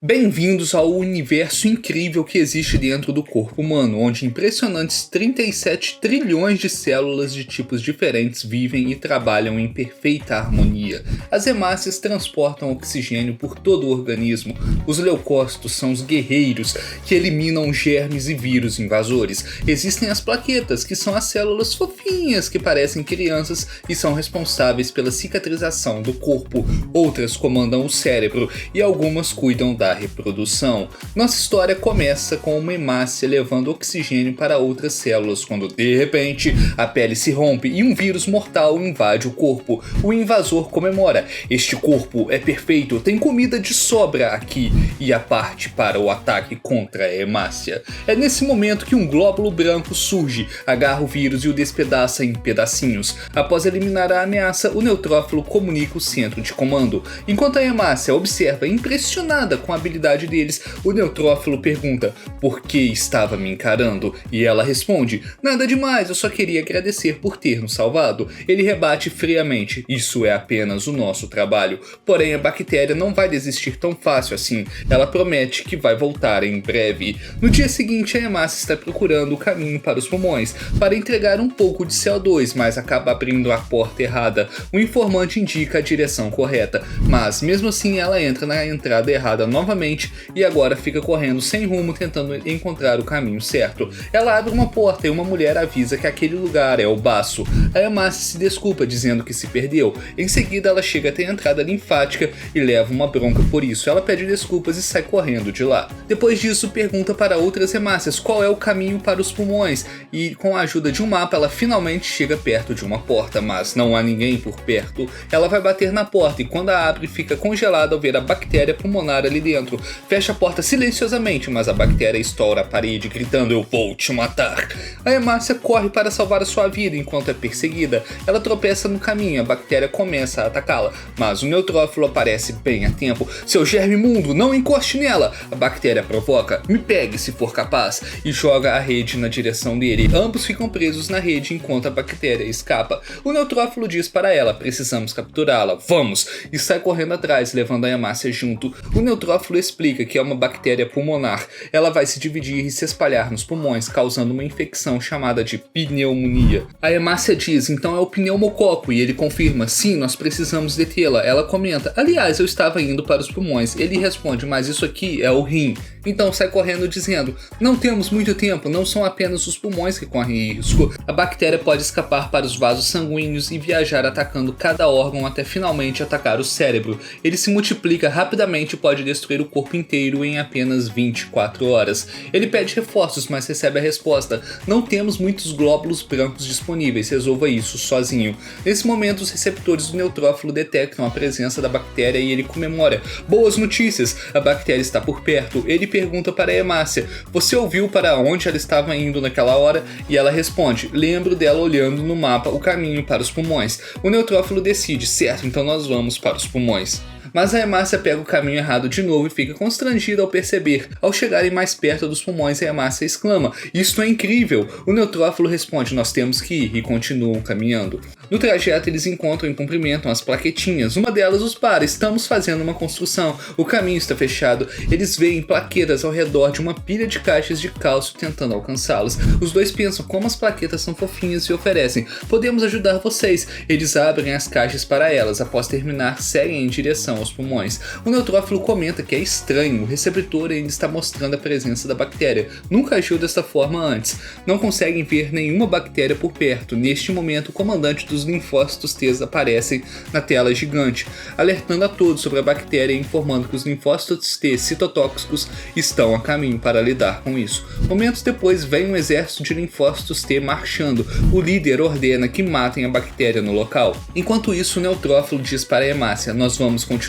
Bem-vindos ao universo incrível que existe dentro do corpo humano, onde impressionantes 37 trilhões de células de tipos diferentes vivem e trabalham em perfeita harmonia. As hemácias transportam oxigênio por todo o organismo. Os leucócitos são os guerreiros que eliminam germes e vírus invasores. Existem as plaquetas, que são as células fofinhas que parecem crianças e são responsáveis pela cicatrização do corpo. Outras comandam o cérebro e algumas cuidam da reprodução. Nossa história começa com uma hemácia levando oxigênio para outras células, quando de repente a pele se rompe e um vírus mortal invade o corpo. O invasor comemora: este corpo é perfeito, tem comida de sobra aqui, e a parte para o ataque contra a hemácia. É nesse momento que um glóbulo branco surge, agarra o vírus e o despedaça em pedacinhos. Após eliminar a ameaça, o neutrófilo comunica o centro de comando. Enquanto a hemácia observa impressionada com a habilidade deles, o neutrófilo pergunta: por que estava me encarando? E ela responde: nada demais, eu só queria agradecer por ter nos salvado. Ele rebate friamente: isso é apenas o nosso trabalho. Porém, a bactéria não vai desistir tão fácil assim. Ela promete que vai voltar em breve. No dia seguinte, a hemácia está procurando o caminho para os pulmões para entregar um pouco de CO2, mas acaba abrindo a porta errada. O informante indica a direção correta, mas mesmo assim ela entra na entrada errada novamente e agora fica correndo sem rumo tentando encontrar o caminho certo. Ela abre uma porta e uma mulher avisa que aquele lugar é o baço. A hemácia se desculpa dizendo que se perdeu. Em seguida ela chega até a entrada linfática e leva uma bronca por isso. Ela pede desculpas e sai correndo de lá. Depois disso pergunta para outras hemácias qual é o caminho para os pulmões e com a ajuda de um mapa ela finalmente chega perto de uma porta, mas não há ninguém por perto. Ela vai bater na porta e quando a abre fica congelada ao ver a bactéria pulmonar ali dentro. Fecha a porta silenciosamente, mas a bactéria estoura a parede gritando: eu vou te matar. A hemácia corre para salvar a sua vida enquanto é perseguida. Ela tropeça no caminho e a bactéria começa a atacá-la, mas o neutrófilo aparece bem a tempo. Seu germe imundo, não encoste nela! A bactéria provoca: me pegue se for capaz, e joga a rede na direção dele. Ambos ficam presos na rede enquanto a bactéria escapa. O neutrófilo diz para ela: precisamos capturá-la, vamos! E sai correndo atrás, levando a hemácia junto. O neutrófilo explica que é uma bactéria pulmonar. Ela vai se dividir e se espalhar nos pulmões, causando uma infecção chamada de pneumonia. A hemácia diz: então é o pneumococo, e ele confirma: sim, nós precisamos detê-la. Ela comenta: aliás, eu estava indo para os pulmões. Ele responde: mas isso aqui é o rim. Então sai correndo dizendo: não temos muito tempo, não são apenas os pulmões que correm risco. A bactéria pode escapar para os vasos sanguíneos e viajar atacando cada órgão até finalmente atacar o cérebro. Ele se multiplica rapidamente e pode destruir o corpo inteiro em apenas 24 horas. Ele pede reforços, mas recebe a resposta: não temos muitos glóbulos brancos disponíveis, resolva isso sozinho. Nesse momento, os receptores do neutrófilo detectam a presença da bactéria e ele comemora: boas notícias, a bactéria está por perto. Ele pergunta para a hemácia: você ouviu para onde ela estava indo naquela hora? E ela responde: lembro dela olhando no mapa o caminho para os pulmões. O neutrófilo decide: certo, então nós vamos para os pulmões. Mas a hemácia pega o caminho errado de novo e fica constrangida ao perceber. Ao chegarem mais perto dos pulmões, a hemácia exclama: isto é incrível! O neutrófilo responde: nós temos que ir, e continuam caminhando. No trajeto eles encontram e cumprimentam as plaquetinhas. Uma delas os para: estamos fazendo uma construção, o caminho está fechado. Eles veem plaquetas ao redor de uma pilha de caixas de cálcio tentando alcançá-las. Os dois pensam como as plaquetas são fofinhas e oferecem: podemos ajudar vocês. Eles abrem as caixas para elas. Após terminar, seguem em direção aos pulmões. O neutrófilo comenta que é estranho, o receptor ainda está mostrando a presença da bactéria. Nunca agiu desta forma antes. Não conseguem ver nenhuma bactéria por perto. Neste momento, o comandante dos linfócitos T aparece na tela gigante, alertando a todos sobre a bactéria e informando que os linfócitos T citotóxicos estão a caminho para lidar com isso. Momentos depois, vem um exército de linfócitos T marchando. O líder ordena que matem a bactéria no local. Enquanto isso, o neutrófilo diz para a hemácia: nós vamos continuar.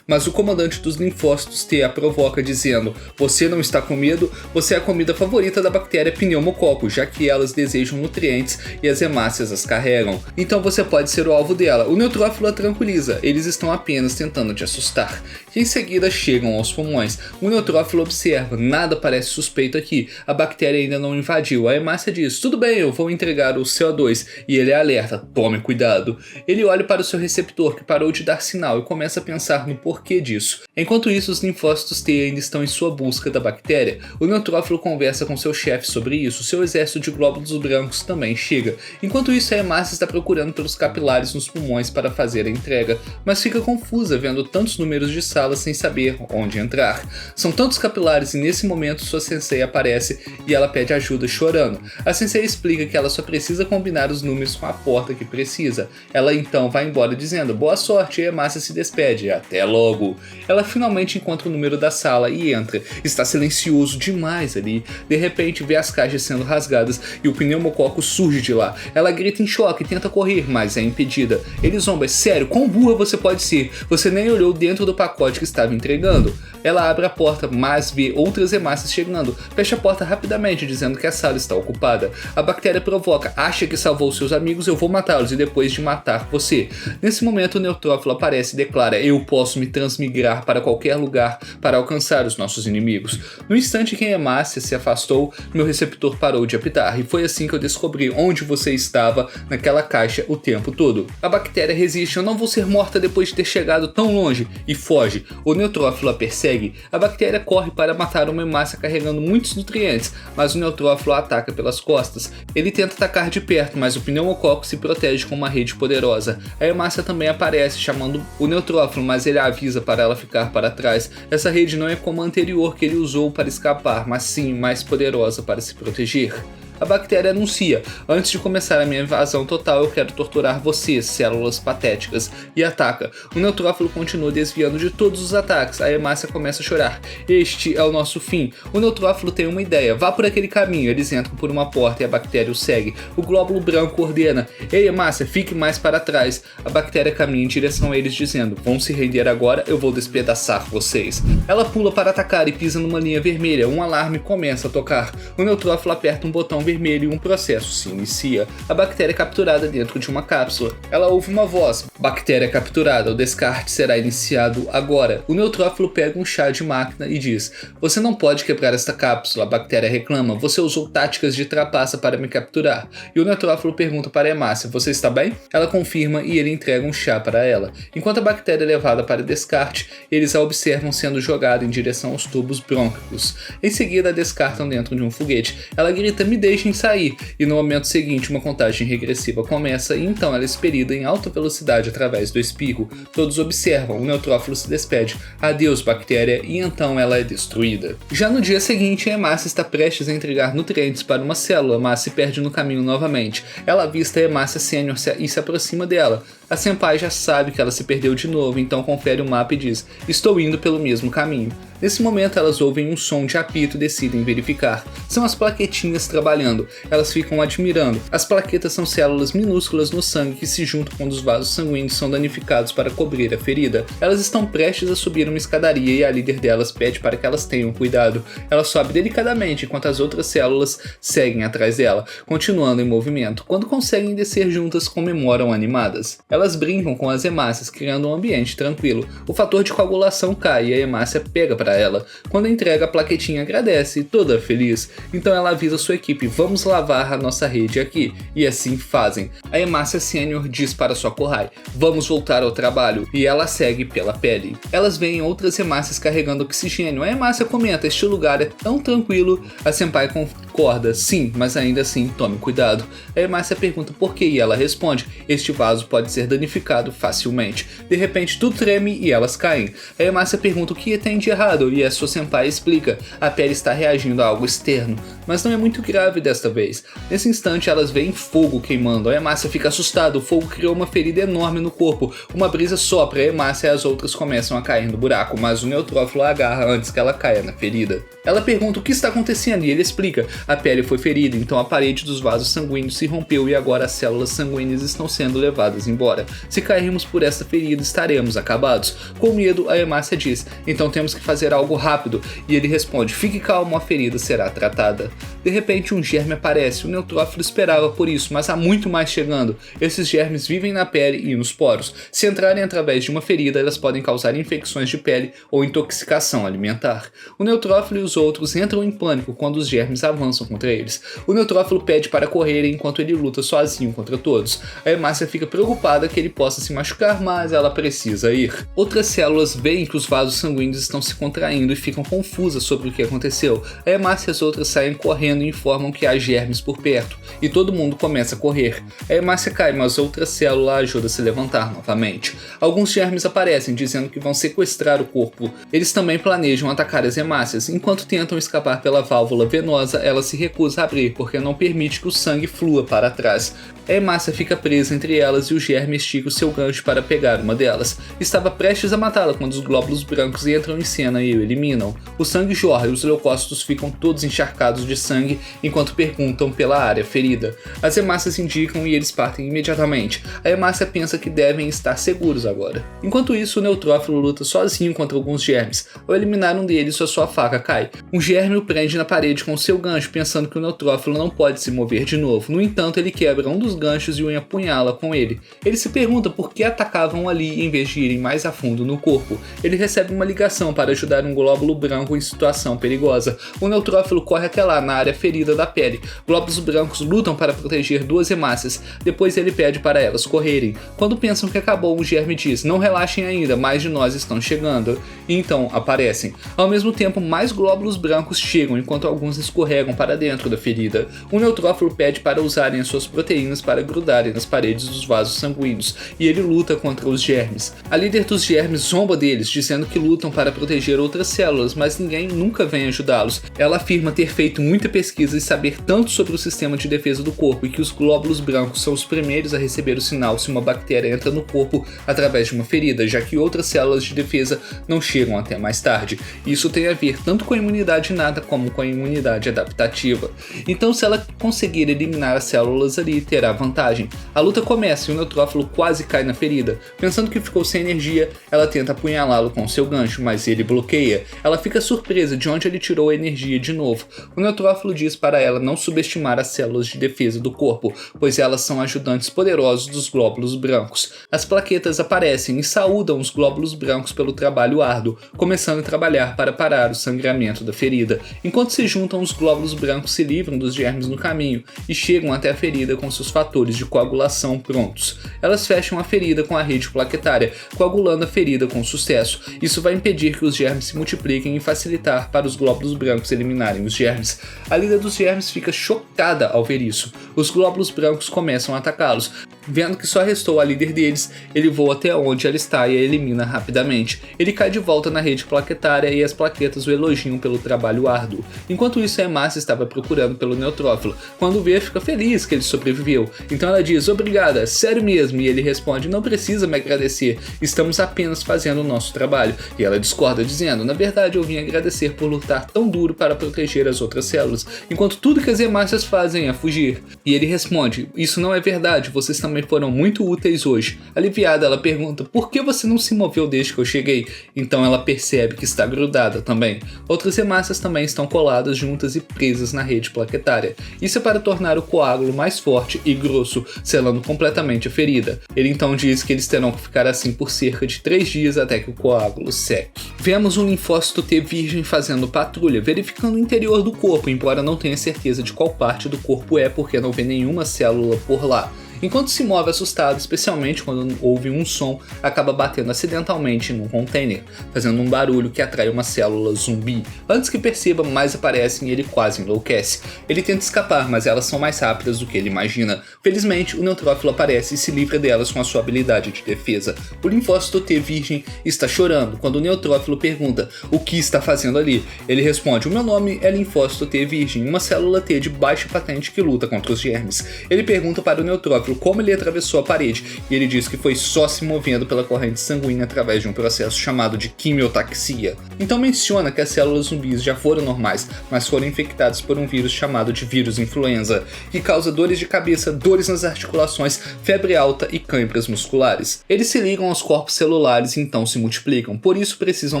Mas o comandante dos linfócitos T a provoca dizendo: você não está com medo? Você é a comida favorita da bactéria pneumococo, já que elas desejam nutrientes e as hemácias as carregam. então você pode ser o alvo dela. O neutrófilo a tranquiliza, eles estão apenas tentando te assustar. E em seguida chegam aos pulmões. O neutrófilo observa, nada parece suspeito aqui, a bactéria ainda não invadiu. A hemácia diz, tudo bem, eu vou entregar o CO2, e ele alerta, tome cuidado. Ele olha para o seu receptor que parou de dar sinal e começa a pensar no porquê disso. Enquanto isso, os linfócitos T ainda estão em sua busca da bactéria. O neutrófilo conversa com seu chefe sobre isso, seu exército de glóbulos brancos também chega. Enquanto isso, a hemácia está procurando pelos capilares nos pulmões para fazer a entrega, mas fica confusa vendo tantos números de salas sem saber onde entrar. São tantos capilares e nesse momento sua sensei aparece e ela pede ajuda chorando. A sensei explica que ela só precisa combinar os números com a porta que precisa. Ela então vai embora dizendo boa sorte e a hemácia se despede, até logo. Ela finalmente encontra o número da sala e entra. Está silencioso demais ali. De repente vê as caixas sendo rasgadas e o pneumococo surge de lá. Ela grita em choque e tenta correr, mas é impedida. Ele zomba, sério, quão burra você pode ser? Você nem olhou dentro do pacote que estava entregando. Ela abre a porta, mas vê outras hemácias chegando. Fecha a porta rapidamente, dizendo que a sala está ocupada. A bactéria provoca, acha que salvou seus amigos, eu vou matá-los e depois de matar você. Nesse momento o neutrófilo aparece e declara, eu posso me transmigrar para qualquer lugar para alcançar os nossos inimigos. No instante que a hemácia se afastou, meu receptor parou de apitar e foi assim que eu descobri onde você estava naquela caixa o tempo todo. A bactéria resiste, eu não vou ser morta depois de ter chegado tão longe, e foge. O neutrófilo a persegue. A bactéria corre para matar uma hemácia carregando muitos nutrientes, mas o neutrófilo a ataca pelas costas. Ele tenta atacar de perto, mas o pneumococo se protege com uma rede poderosa. A hemácia também aparece, chamando o neutrófilo, mas ele a avisa para ela ficar para trás. Essa rede não é como a anterior que ele usou para escapar, mas sim mais poderosa para se proteger. A bactéria anuncia, antes de começar a minha invasão total eu quero torturar vocês, células patéticas, e ataca. O neutrófilo continua desviando de todos os ataques, a hemácia começa a chorar. Este é o nosso fim. O neutrófilo tem uma ideia, vá por aquele caminho, eles entram por uma porta e a bactéria o segue. O glóbulo branco ordena, ei hemácia, fique mais para trás. A bactéria caminha em direção a eles dizendo, vão se render agora, eu vou despedaçar vocês. Ela pula para atacar e pisa numa linha vermelha, um alarme começa a tocar. O neutrófilo aperta um botão vermelho e um processo se inicia. A bactéria é capturada dentro de uma cápsula. Ela ouve uma voz. Bactéria capturada, o descarte será iniciado agora. O neutrófilo pega um chá de máquina e diz, você não pode quebrar esta cápsula. A bactéria reclama, você usou táticas de trapaça para me capturar. E o neutrófilo pergunta para a hemácia, você está bem? Ela confirma e ele entrega um chá para ela. Enquanto a bactéria é levada para descarte, eles a observam sendo jogada em direção aos tubos brônquicos. Em seguida a descartam dentro de um foguete. Ela grita, me deixem sair, e no momento seguinte uma contagem regressiva começa e então ela é expelida em alta velocidade através do espirro. Todos observam, o neutrófilo se despede, adeus bactéria, e então ela é destruída. Já no dia seguinte a hemácia está prestes a entregar nutrientes para uma célula, mas se perde no caminho novamente. Ela avista a hemácia sênior e se aproxima dela. A senpai já sabe que ela se perdeu de novo, então confere o mapa e diz, estou indo pelo mesmo caminho. Nesse momento elas ouvem um som de apito e decidem verificar. São as plaquetinhas trabalhando. Elas ficam admirando. As plaquetas são células minúsculas no sangue que se juntam quando os vasos sanguíneos são danificados para cobrir a ferida. Elas estão prestes a subir uma escadaria e a líder delas pede para que elas tenham cuidado. Ela sobe delicadamente enquanto as outras células seguem atrás dela, continuando em movimento. Quando conseguem descer juntas, comemoram animadas. Elas brincam com as hemácias, criando um ambiente tranquilo. O fator de coagulação cai e a hemácia pega para ela. Quando entrega, a plaquetinha agradece, toda feliz. Então ela avisa sua equipe, vamos lavar a nossa rede aqui. E assim fazem. A hemácia sênior diz para sua Kohai, vamos voltar ao trabalho. E ela segue pela pele. Elas veem outras hemácias carregando oxigênio. A hemácia comenta, este lugar é tão tranquilo. A senpai concorda, sim, mas ainda assim, tome cuidado. A hemácia pergunta por quê e ela responde, este vaso pode ser danificado facilmente. De repente tudo treme e elas caem. A hemácia pergunta o que tem de errado e a sua senpai explica, a pele está reagindo a algo externo, mas não é muito grave desta vez. Nesse instante elas veem fogo queimando, a hemácia fica assustada, o fogo criou uma ferida enorme no corpo, uma brisa sopra, a hemácia e as outras começam a cair no buraco, mas o neutrófilo a agarra antes que ela caia na ferida. Ela pergunta o que está acontecendo e ele explica, a pele foi ferida, então a parede dos vasos sanguíneos se rompeu e agora as células sanguíneas estão sendo levadas embora. agora. Se cairmos por esta ferida, estaremos acabados. Com medo, a Hemácia diz: então temos que fazer algo rápido. E ele responde: fique calmo, a ferida será tratada. De repente, um germe aparece. O neutrófilo esperava por isso, mas há muito mais chegando. Esses germes vivem na pele e nos poros. Se entrarem através de uma ferida, elas podem causar infecções de pele ou intoxicação alimentar. O neutrófilo e os outros entram em pânico quando os germes avançam contra eles. O neutrófilo pede para correr enquanto ele luta sozinho contra todos. A Hemácia fica preocupada que ele possa se machucar, mas ela precisa ir. Outras células veem que os vasos sanguíneos estão se contraindo e ficam confusas sobre o que aconteceu. A Hemácia e as outras saem correndo e informam que há germes por perto, e todo mundo começa a correr. A Hemácia cai, mas outra célula a ajuda a se levantar novamente. Alguns germes aparecem, dizendo que vão sequestrar o corpo. Eles também planejam atacar as Hemácias. Enquanto tentam escapar pela válvula venosa, ela se recusa a abrir, porque não permite que o sangue flua para trás. A Hemácia fica presa entre elas e o germe estica o seu gancho para pegar uma delas. Estava prestes a matá-la quando os glóbulos brancos entram em cena e o eliminam. O sangue jorra e os leucócitos ficam todos encharcados de sangue enquanto perguntam pela área ferida. As Hemácias indicam e eles partem imediatamente. A Hemácia pensa que devem estar seguros agora. Enquanto isso, o neutrófilo luta sozinho contra alguns germes. Ao eliminar um deles, sua faca cai. Um germe o prende na parede com seu gancho, pensando que o neutrófilo não pode se mover de novo. No entanto, ele quebra um dos ganchos e o apunhala com ele. Ele se pergunta por que atacavam ali em vez de irem mais a fundo no corpo. Ele recebe uma ligação para ajudar um glóbulo branco em situação perigosa. O neutrófilo corre até lá, na área ferida da pele. Glóbulos brancos lutam para proteger duas Hemácias. Depois ele pede para elas correrem. Quando pensam que acabou, um germe diz: não relaxem ainda, mais de nós estão chegando. E então aparecem. Ao mesmo tempo, mais glóbulos brancos chegam, enquanto alguns escorregam para dentro da ferida. O neutrófilo pede para usarem as suas proteínas para grudarem nas paredes dos vasos sanguíneos, e ele luta contra os germes. A líder dos germes zomba deles, dizendo que lutam para proteger outras células, mas ninguém nunca vem ajudá-los. Ela afirma ter feito muita pesquisa e saber tanto sobre o sistema de defesa do corpo, e que os glóbulos brancos são os primeiros a receber o sinal se uma bactéria entra no corpo através de uma ferida, já que outras células de defesa não chegam até mais tarde. Isso tem a ver tanto com a imunidade inata como com a imunidade adaptativa. Então, se ela conseguir eliminar as células ali, terá vantagem. A luta começa e o neutrófilo quase cai na ferida. Pensando que ficou sem energia, ela tenta apunhalá-lo com seu gancho, mas ele bloqueia. Ela fica surpresa de onde ele tirou a energia de novo. O neutrófilo diz para ela não subestimar as células de defesa do corpo, pois elas são ajudantes poderosos dos glóbulos brancos. As plaquetas aparecem e saúdam os glóbulos brancos pelo trabalho árduo, começando a trabalhar para parar o sangramento da ferida. Enquanto se juntam, os glóbulos brancos se livram dos germes no caminho e chegam até a ferida com seus fatores de coagulação prontos. Elas fecham a ferida com a rede plaquetária, coagulando a ferida com sucesso. Isso vai impedir que os germes se multipliquem e facilitar para os glóbulos brancos eliminarem os germes. A líder dos germes fica chocada ao ver isso. Os glóbulos brancos começam a atacá-los. Vendo que só restou a líder deles, ele voa até onde ela está e a elimina rapidamente. Ele cai de volta na rede plaquetária e as plaquetas o elogiam pelo trabalho árduo. Enquanto isso, a Hemácia estava procurando pelo neutrófilo. Quando vê, fica feliz que ele sobreviveu. Então ela diz: obrigada, sério mesmo. E ele responde: não precisa me agradecer, estamos apenas fazendo o nosso trabalho. E ela discorda, dizendo: na verdade eu vim agradecer por lutar tão duro para proteger as outras células, enquanto tudo que as Hemácias fazem é fugir. E ele responde: isso não é verdade, vocês também foram muito úteis hoje. Aliviada, ela pergunta: por que você não se moveu desde que eu cheguei? Então ela percebe que está grudada também. Outras Hemácias também estão coladas juntas e presas na rede plaquetária. Isso é para tornar o coágulo mais forte e grosso, selando completamente a ferida. Ele então diz que eles terão que ficar assim por cerca de 3 dias até que o coágulo seque. Vemos um linfócito T virgem fazendo patrulha, verificando o interior do corpo, embora não tenha certeza de qual parte do corpo é, porque não vê nenhuma célula por lá. Enquanto se move assustado, especialmente quando ouve um som, acaba batendo acidentalmente num container, fazendo um barulho que atrai uma célula zumbi. Antes que perceba, mais aparecem e ele quase enlouquece. Ele tenta escapar, mas elas são mais rápidas do que ele imagina. Felizmente, o neutrófilo aparece e se livra delas com a sua habilidade de defesa. O linfócito T virgem está chorando quando o neutrófilo pergunta: o que está fazendo ali? Ele responde: o meu nome é linfócito T virgem, uma célula T de baixa patente que luta contra os germes. Ele pergunta para o neutrófilo neutrófilo como ele atravessou a parede, e ele diz que foi só se movendo pela corrente sanguínea através de um processo chamado de quimiotaxia. Então menciona que as células zumbis já foram normais, mas foram infectadas por um vírus chamado de vírus influenza, que causa dores de cabeça, dores nas articulações, febre alta e câimbras musculares. Eles se ligam aos corpos celulares e então se multiplicam, por isso precisam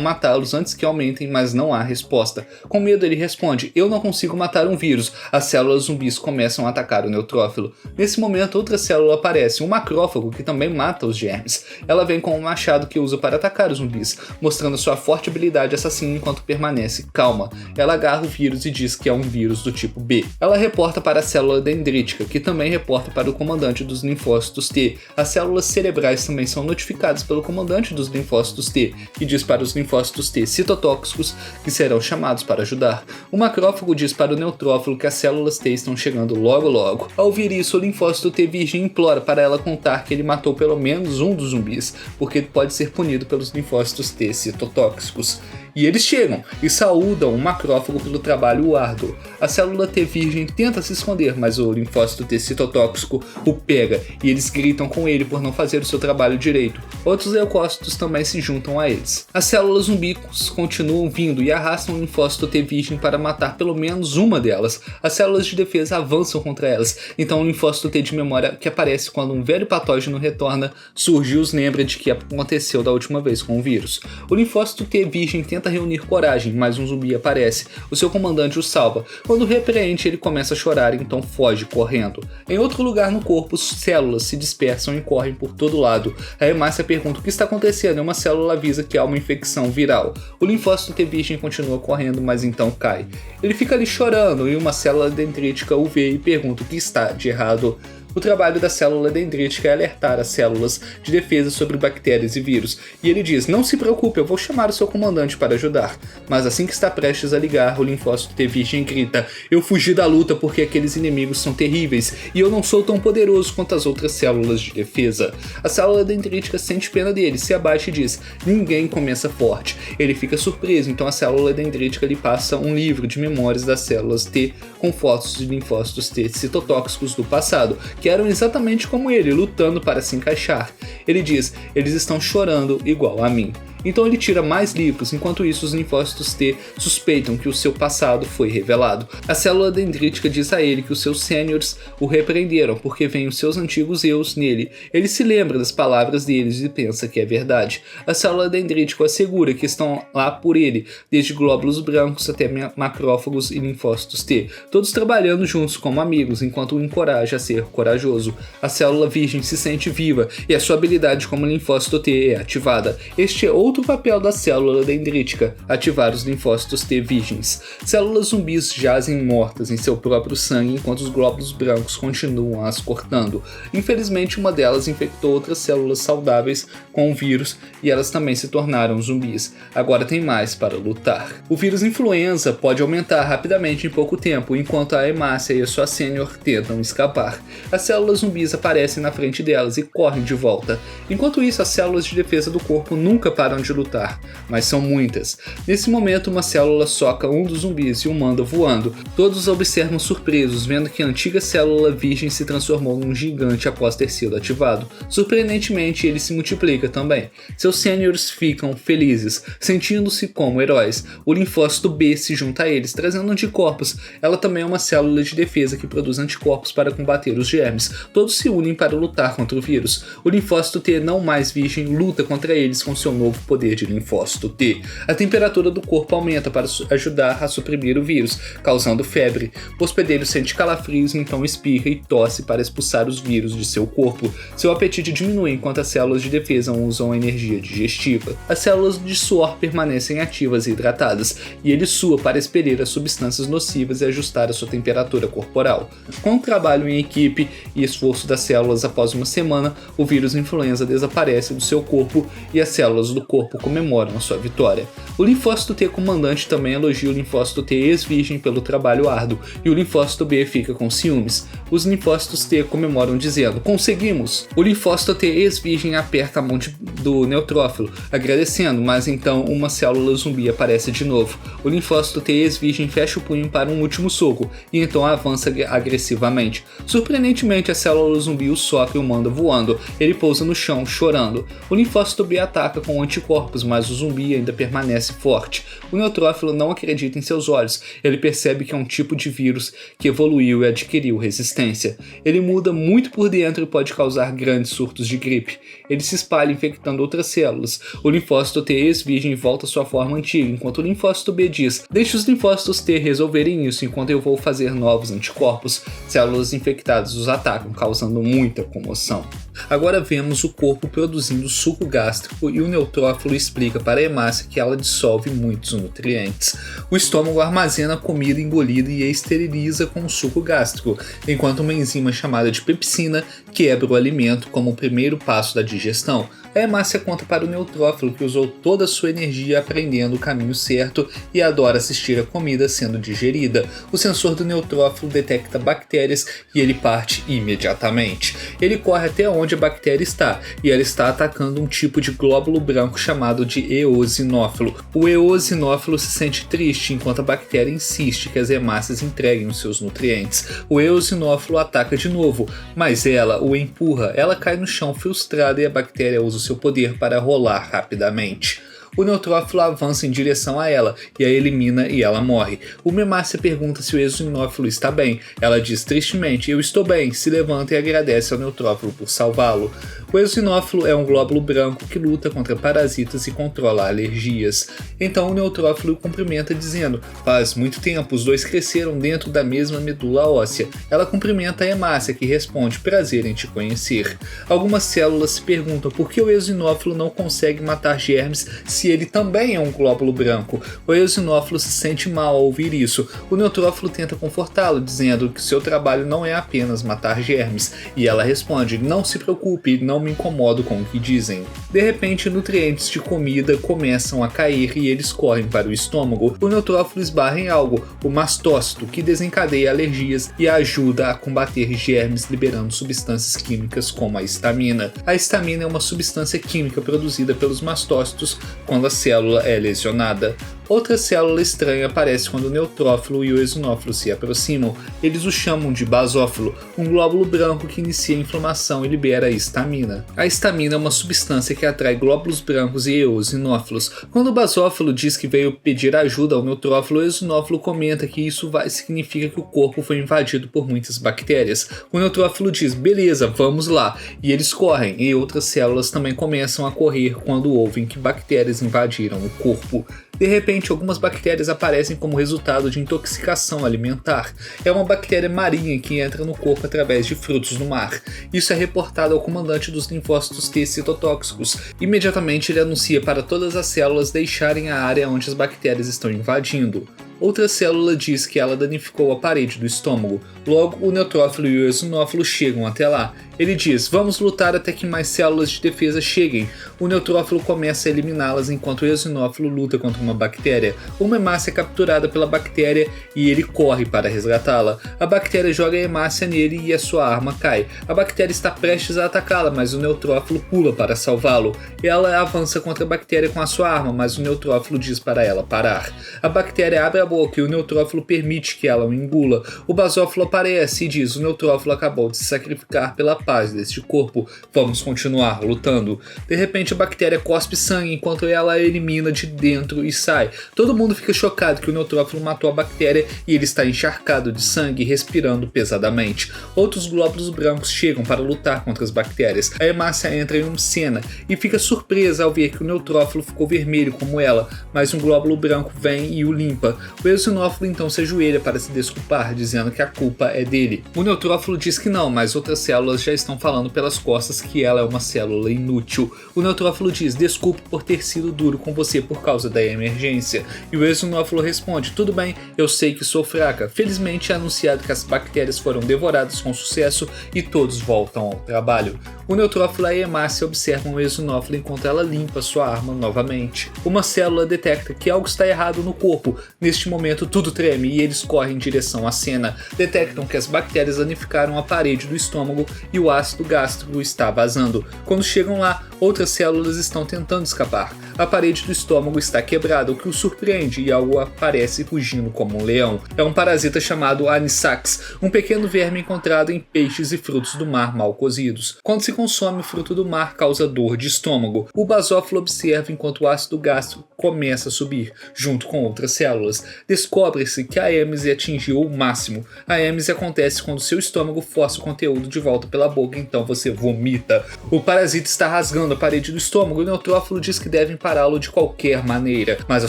matá-los antes que aumentem, mas não há resposta. Com medo ele responde: eu não consigo matar um vírus. As células zumbis começam a atacar o neutrófilo. Nesse momento outra célula aparece, um macrófago que também mata os germes. Ela vem com um machado que usa para atacar os zumbis, mostrando sua forte habilidade assassina enquanto permanece calma. Ela agarra o vírus e diz que é um vírus do tipo B. Ela reporta para a célula dendrítica, que também reporta para o comandante dos linfócitos T. As células cerebrais também são notificadas pelo comandante dos linfócitos T, que diz para os linfócitos T citotóxicos que serão chamados para ajudar. O macrófago diz para o neutrófilo que as células T estão chegando logo logo. Ao ouvir isso, o linfócito T virgem implora para ela contar que ele matou pelo menos um dos zumbis, porque ele pode ser punido pelos linfócitos T citotóxicos. E eles chegam e saúdam o macrófago pelo trabalho árduo. A célula T virgem tenta se esconder, mas o linfócito T citotóxico o pega e eles gritam com ele por não fazer o seu trabalho direito. Outros leucócitos também se juntam a eles. As células zumbicos continuam vindo e arrastam o linfócito T virgem para matar pelo menos uma delas. As células de defesa avançam contra elas, então o linfócito T de memória que aparece quando um velho patógeno retorna surge e os lembra de que aconteceu da última vez com o vírus. O linfócito T virgem tenta reunir coragem, mas um zumbi aparece. O seu comandante o salva. Quando repreende, ele começa a chorar, então foge correndo. Em outro lugar no corpo, células se dispersam e correm por todo lado. A hemácia pergunta o que está acontecendo e uma célula avisa que há uma infecção viral. O linfócito T virgem continua correndo, mas então cai. Ele fica ali chorando e uma célula dendrítica o vê e pergunta o que está de errado. O trabalho da célula dendrítica é alertar as células de defesa sobre bactérias e vírus, e ele diz: não se preocupe, eu vou chamar o seu comandante para ajudar. Mas assim que está prestes a ligar, o linfócito T virgem grita: eu fugi da luta porque aqueles inimigos são terríveis, e eu não sou tão poderoso quanto as outras células de defesa. A célula dendrítica sente pena dele, se abaixa e diz: ninguém começa forte. Ele fica surpreso, então a célula dendrítica lhe passa um livro de memórias das células T com fotos de linfócitos T citotóxicos do passado, que eram exatamente como ele, lutando para se encaixar. Ele diz: eles estão chorando igual a mim. Então ele tira mais livros, enquanto isso os linfócitos T suspeitam que o seu passado foi revelado. A célula dendrítica diz a ele que os seus sêniores o repreenderam porque veem os seus antigos eus nele. Ele se lembra das palavras deles e pensa que é verdade. A célula dendrítica assegura que estão lá por ele, desde glóbulos brancos até macrófagos e linfócitos T, todos trabalhando juntos como amigos, enquanto o encoraja a ser corajoso. A célula virgem se sente viva e a sua habilidade como linfócito T é ativada. Este é outro papel da célula dendrítica, ativar os linfócitos T virgens. Células zumbis jazem mortas em seu próprio sangue enquanto os glóbulos brancos continuam as cortando. Infelizmente, uma delas infectou outras células saudáveis com o vírus e elas também se tornaram zumbis. Agora tem mais para lutar. O vírus influenza pode aumentar rapidamente em pouco tempo, enquanto a hemácia e a sua sênior tentam escapar. As células zumbis aparecem na frente delas e correm de volta. Enquanto isso, as células de defesa do corpo nunca param de lutar, mas são muitas. Nesse momento, uma célula soca um dos zumbis e o manda voando. Todos observam surpresos, vendo que a antiga célula virgem se transformou num gigante após ter sido ativado. Surpreendentemente, ele se multiplica também. Seus sêniores ficam felizes, sentindo-se como heróis. O linfócito B se junta a eles, trazendo anticorpos. Ela também é uma célula de defesa que produz anticorpos para combater os germes. Todos se unem para lutar contra o vírus. O linfócito T não mais virgem luta contra eles com seu novo poder de linfócito T. A temperatura do corpo aumenta para ajudar a suprimir o vírus, causando febre. O hospedeiro sente calafrios e então espirra e tosse para expulsar os vírus de seu corpo. Seu apetite diminui enquanto as células de defesa usam a energia digestiva. As células de suor permanecem ativas e hidratadas, e ele sua para expelir as substâncias nocivas e ajustar a sua temperatura corporal. Com o trabalho em equipe e esforço das células após uma semana, o vírus influenza desaparece do seu corpo e as células do corpo corpo comemoram a sua vitória. O linfócito T comandante também elogia o linfócito T ex-virgem pelo trabalho árduo, e o linfócito B fica com ciúmes. Os linfócitos T comemoram dizendo: conseguimos! O linfócito T ex-virgem aperta a mão do neutrófilo, agradecendo, mas então uma célula zumbi aparece de novo. O linfócito T ex-virgem fecha o punho para um último soco, e então avança agressivamente. Surpreendentemente, a célula zumbi o soca e o manda voando. Ele pousa no chão, chorando. O linfócito B ataca com anticorpos, mas o zumbi ainda permanece forte. O neutrófilo não acredita em seus olhos. Ele percebe que é um tipo de vírus que evoluiu e adquiriu resistência. Ele muda muito por dentro e pode causar grandes surtos de gripe. Ele se espalha infectando outras células. O linfócito T ex-virgem volta à sua forma antiga, enquanto o linfócito B diz: deixe os linfócitos T resolverem isso enquanto eu vou fazer novos anticorpos. Células infectadas os atacam, causando muita comoção. Agora vemos o corpo produzindo suco gástrico e o neutrófilo explica para a hemácia que ela dissolve muitos nutrientes. O estômago armazena a comida engolida e a esteriliza com o suco gástrico, enquanto uma enzima chamada de pepsina quebra o alimento como o primeiro passo da digestão. A hemácia conta para o neutrófilo que usou toda a sua energia aprendendo o caminho certo e adora assistir a comida sendo digerida. O sensor do neutrófilo detecta bactérias e ele parte imediatamente. Ele corre até onde a bactéria está, e ela está atacando um tipo de glóbulo branco chamado de eosinófilo. O eosinófilo se sente triste enquanto a bactéria insiste que as hemácias entreguem os seus nutrientes. O eosinófilo ataca de novo, mas ela o empurra. Ela cai no chão frustrada e a bactéria usa o seu poder para rolar rapidamente. O neutrófilo avança em direção a ela e a elimina e ela morre. Uma hemácia pergunta se o eosinófilo está bem. Ela diz tristemente: eu estou bem, se levanta e agradece ao neutrófilo por salvá-lo. O eosinófilo é um glóbulo branco que luta contra parasitas e controla alergias. Então o neutrófilo o cumprimenta dizendo: faz muito tempo, os dois cresceram dentro da mesma medula óssea. Ela cumprimenta a hemácia que responde: prazer em te conhecer. Algumas células se perguntam por que o eosinófilo não consegue matar germes se ele também é um glóbulo branco. O eosinófilo se sente mal ao ouvir isso. O neutrófilo tenta confortá-lo, dizendo que seu trabalho não é apenas matar germes, e ela responde: não se preocupe, não me incomodo com o que dizem. De repente, nutrientes de comida começam a cair e eles correm para o estômago. O neutrófilo esbarra em algo, o mastócito, que desencadeia alergias e ajuda a combater germes liberando substâncias químicas como a histamina. A histamina é uma substância química produzida pelos mastócitos quando a célula é lesionada. Outra célula estranha aparece quando o neutrófilo e o eosinófilo se aproximam. Eles o chamam de basófilo, um glóbulo branco que inicia a inflamação e libera a histamina. A histamina é uma substância que atrai glóbulos brancos e eosinófilos. Quando o basófilo diz que veio pedir ajuda ao neutrófilo, o eosinófilo comenta que isso significa que o corpo foi invadido por muitas bactérias. O neutrófilo diz: beleza, vamos lá, e eles correm, e outras células também começam a correr quando ouvem que bactérias invadiram o corpo. De repente, algumas bactérias aparecem como resultado de intoxicação alimentar. É uma bactéria marinha que entra no corpo através de frutos no mar. Isso é reportado ao comandante dos linfócitos T citotóxicos. Imediatamente ele anuncia para todas as células deixarem a área onde as bactérias estão invadindo. Outra célula diz que ela danificou a parede do estômago. Logo, o neutrófilo e o eosinófilo chegam até lá. Ele diz: vamos lutar até que mais células de defesa cheguem. O neutrófilo começa a eliminá-las enquanto o eosinófilo luta contra uma bactéria. Uma hemácia é capturada pela bactéria e ele corre para resgatá-la. A bactéria joga a hemácia nele e a sua arma cai. A bactéria está prestes a atacá-la, mas o neutrófilo pula para salvá-lo. Ela avança contra a bactéria com a sua arma, mas o neutrófilo diz para ela parar. A bactéria abre a boca e o neutrófilo permite que ela o engula. O basófilo aparece e diz: o neutrófilo acabou de se sacrificar pela paz deste corpo, vamos continuar lutando. De repente a bactéria cospe sangue enquanto ela a elimina de dentro e sai. Todo mundo fica chocado que o neutrófilo matou a bactéria e ele está encharcado de sangue e respirando pesadamente. Outros glóbulos brancos chegam para lutar contra as bactérias. A hemácia entra em uma cena e fica surpresa ao ver que o neutrófilo ficou vermelho como ela, mas um glóbulo branco vem e o limpa. O eosinófilo então se ajoelha para se desculpar, dizendo que a culpa é dele. O neutrófilo diz que não, mas outras células já estão falando pelas costas que ela é uma célula inútil. O neutrófilo diz: desculpe por ter sido duro com você por causa da emergência. E o eosinófilo responde: tudo bem, eu sei que sou fraca. Felizmente é anunciado que as bactérias foram devoradas com sucesso e todos voltam ao trabalho. O neutrófilo e a hemácia observam o eosinófilo enquanto ela limpa sua arma novamente. Uma célula detecta que algo está errado no corpo. Neste momento tudo treme e eles correm em direção à cena. Detectam que as bactérias danificaram a parede do estômago e o ácido gástrico está vazando. Quando chegam lá, outras células estão tentando escapar. A parede do estômago está quebrada, o que os surpreende, e algo aparece rugindo como um leão. É um parasita chamado Anisakis, um pequeno verme encontrado em peixes e frutos do mar mal cozidos. Quando se consome o fruto do mar, causa dor de estômago. O basófilo observa enquanto o ácido gástrico começa a subir, junto com outras células. Descobre-se que a êmese atingiu o máximo. A êmese acontece quando seu estômago força o conteúdo de volta pela boca, então você vomita. O parasita está rasgando a parede do estômago e o neutrófilo diz que devem pará-lo de qualquer maneira, mas a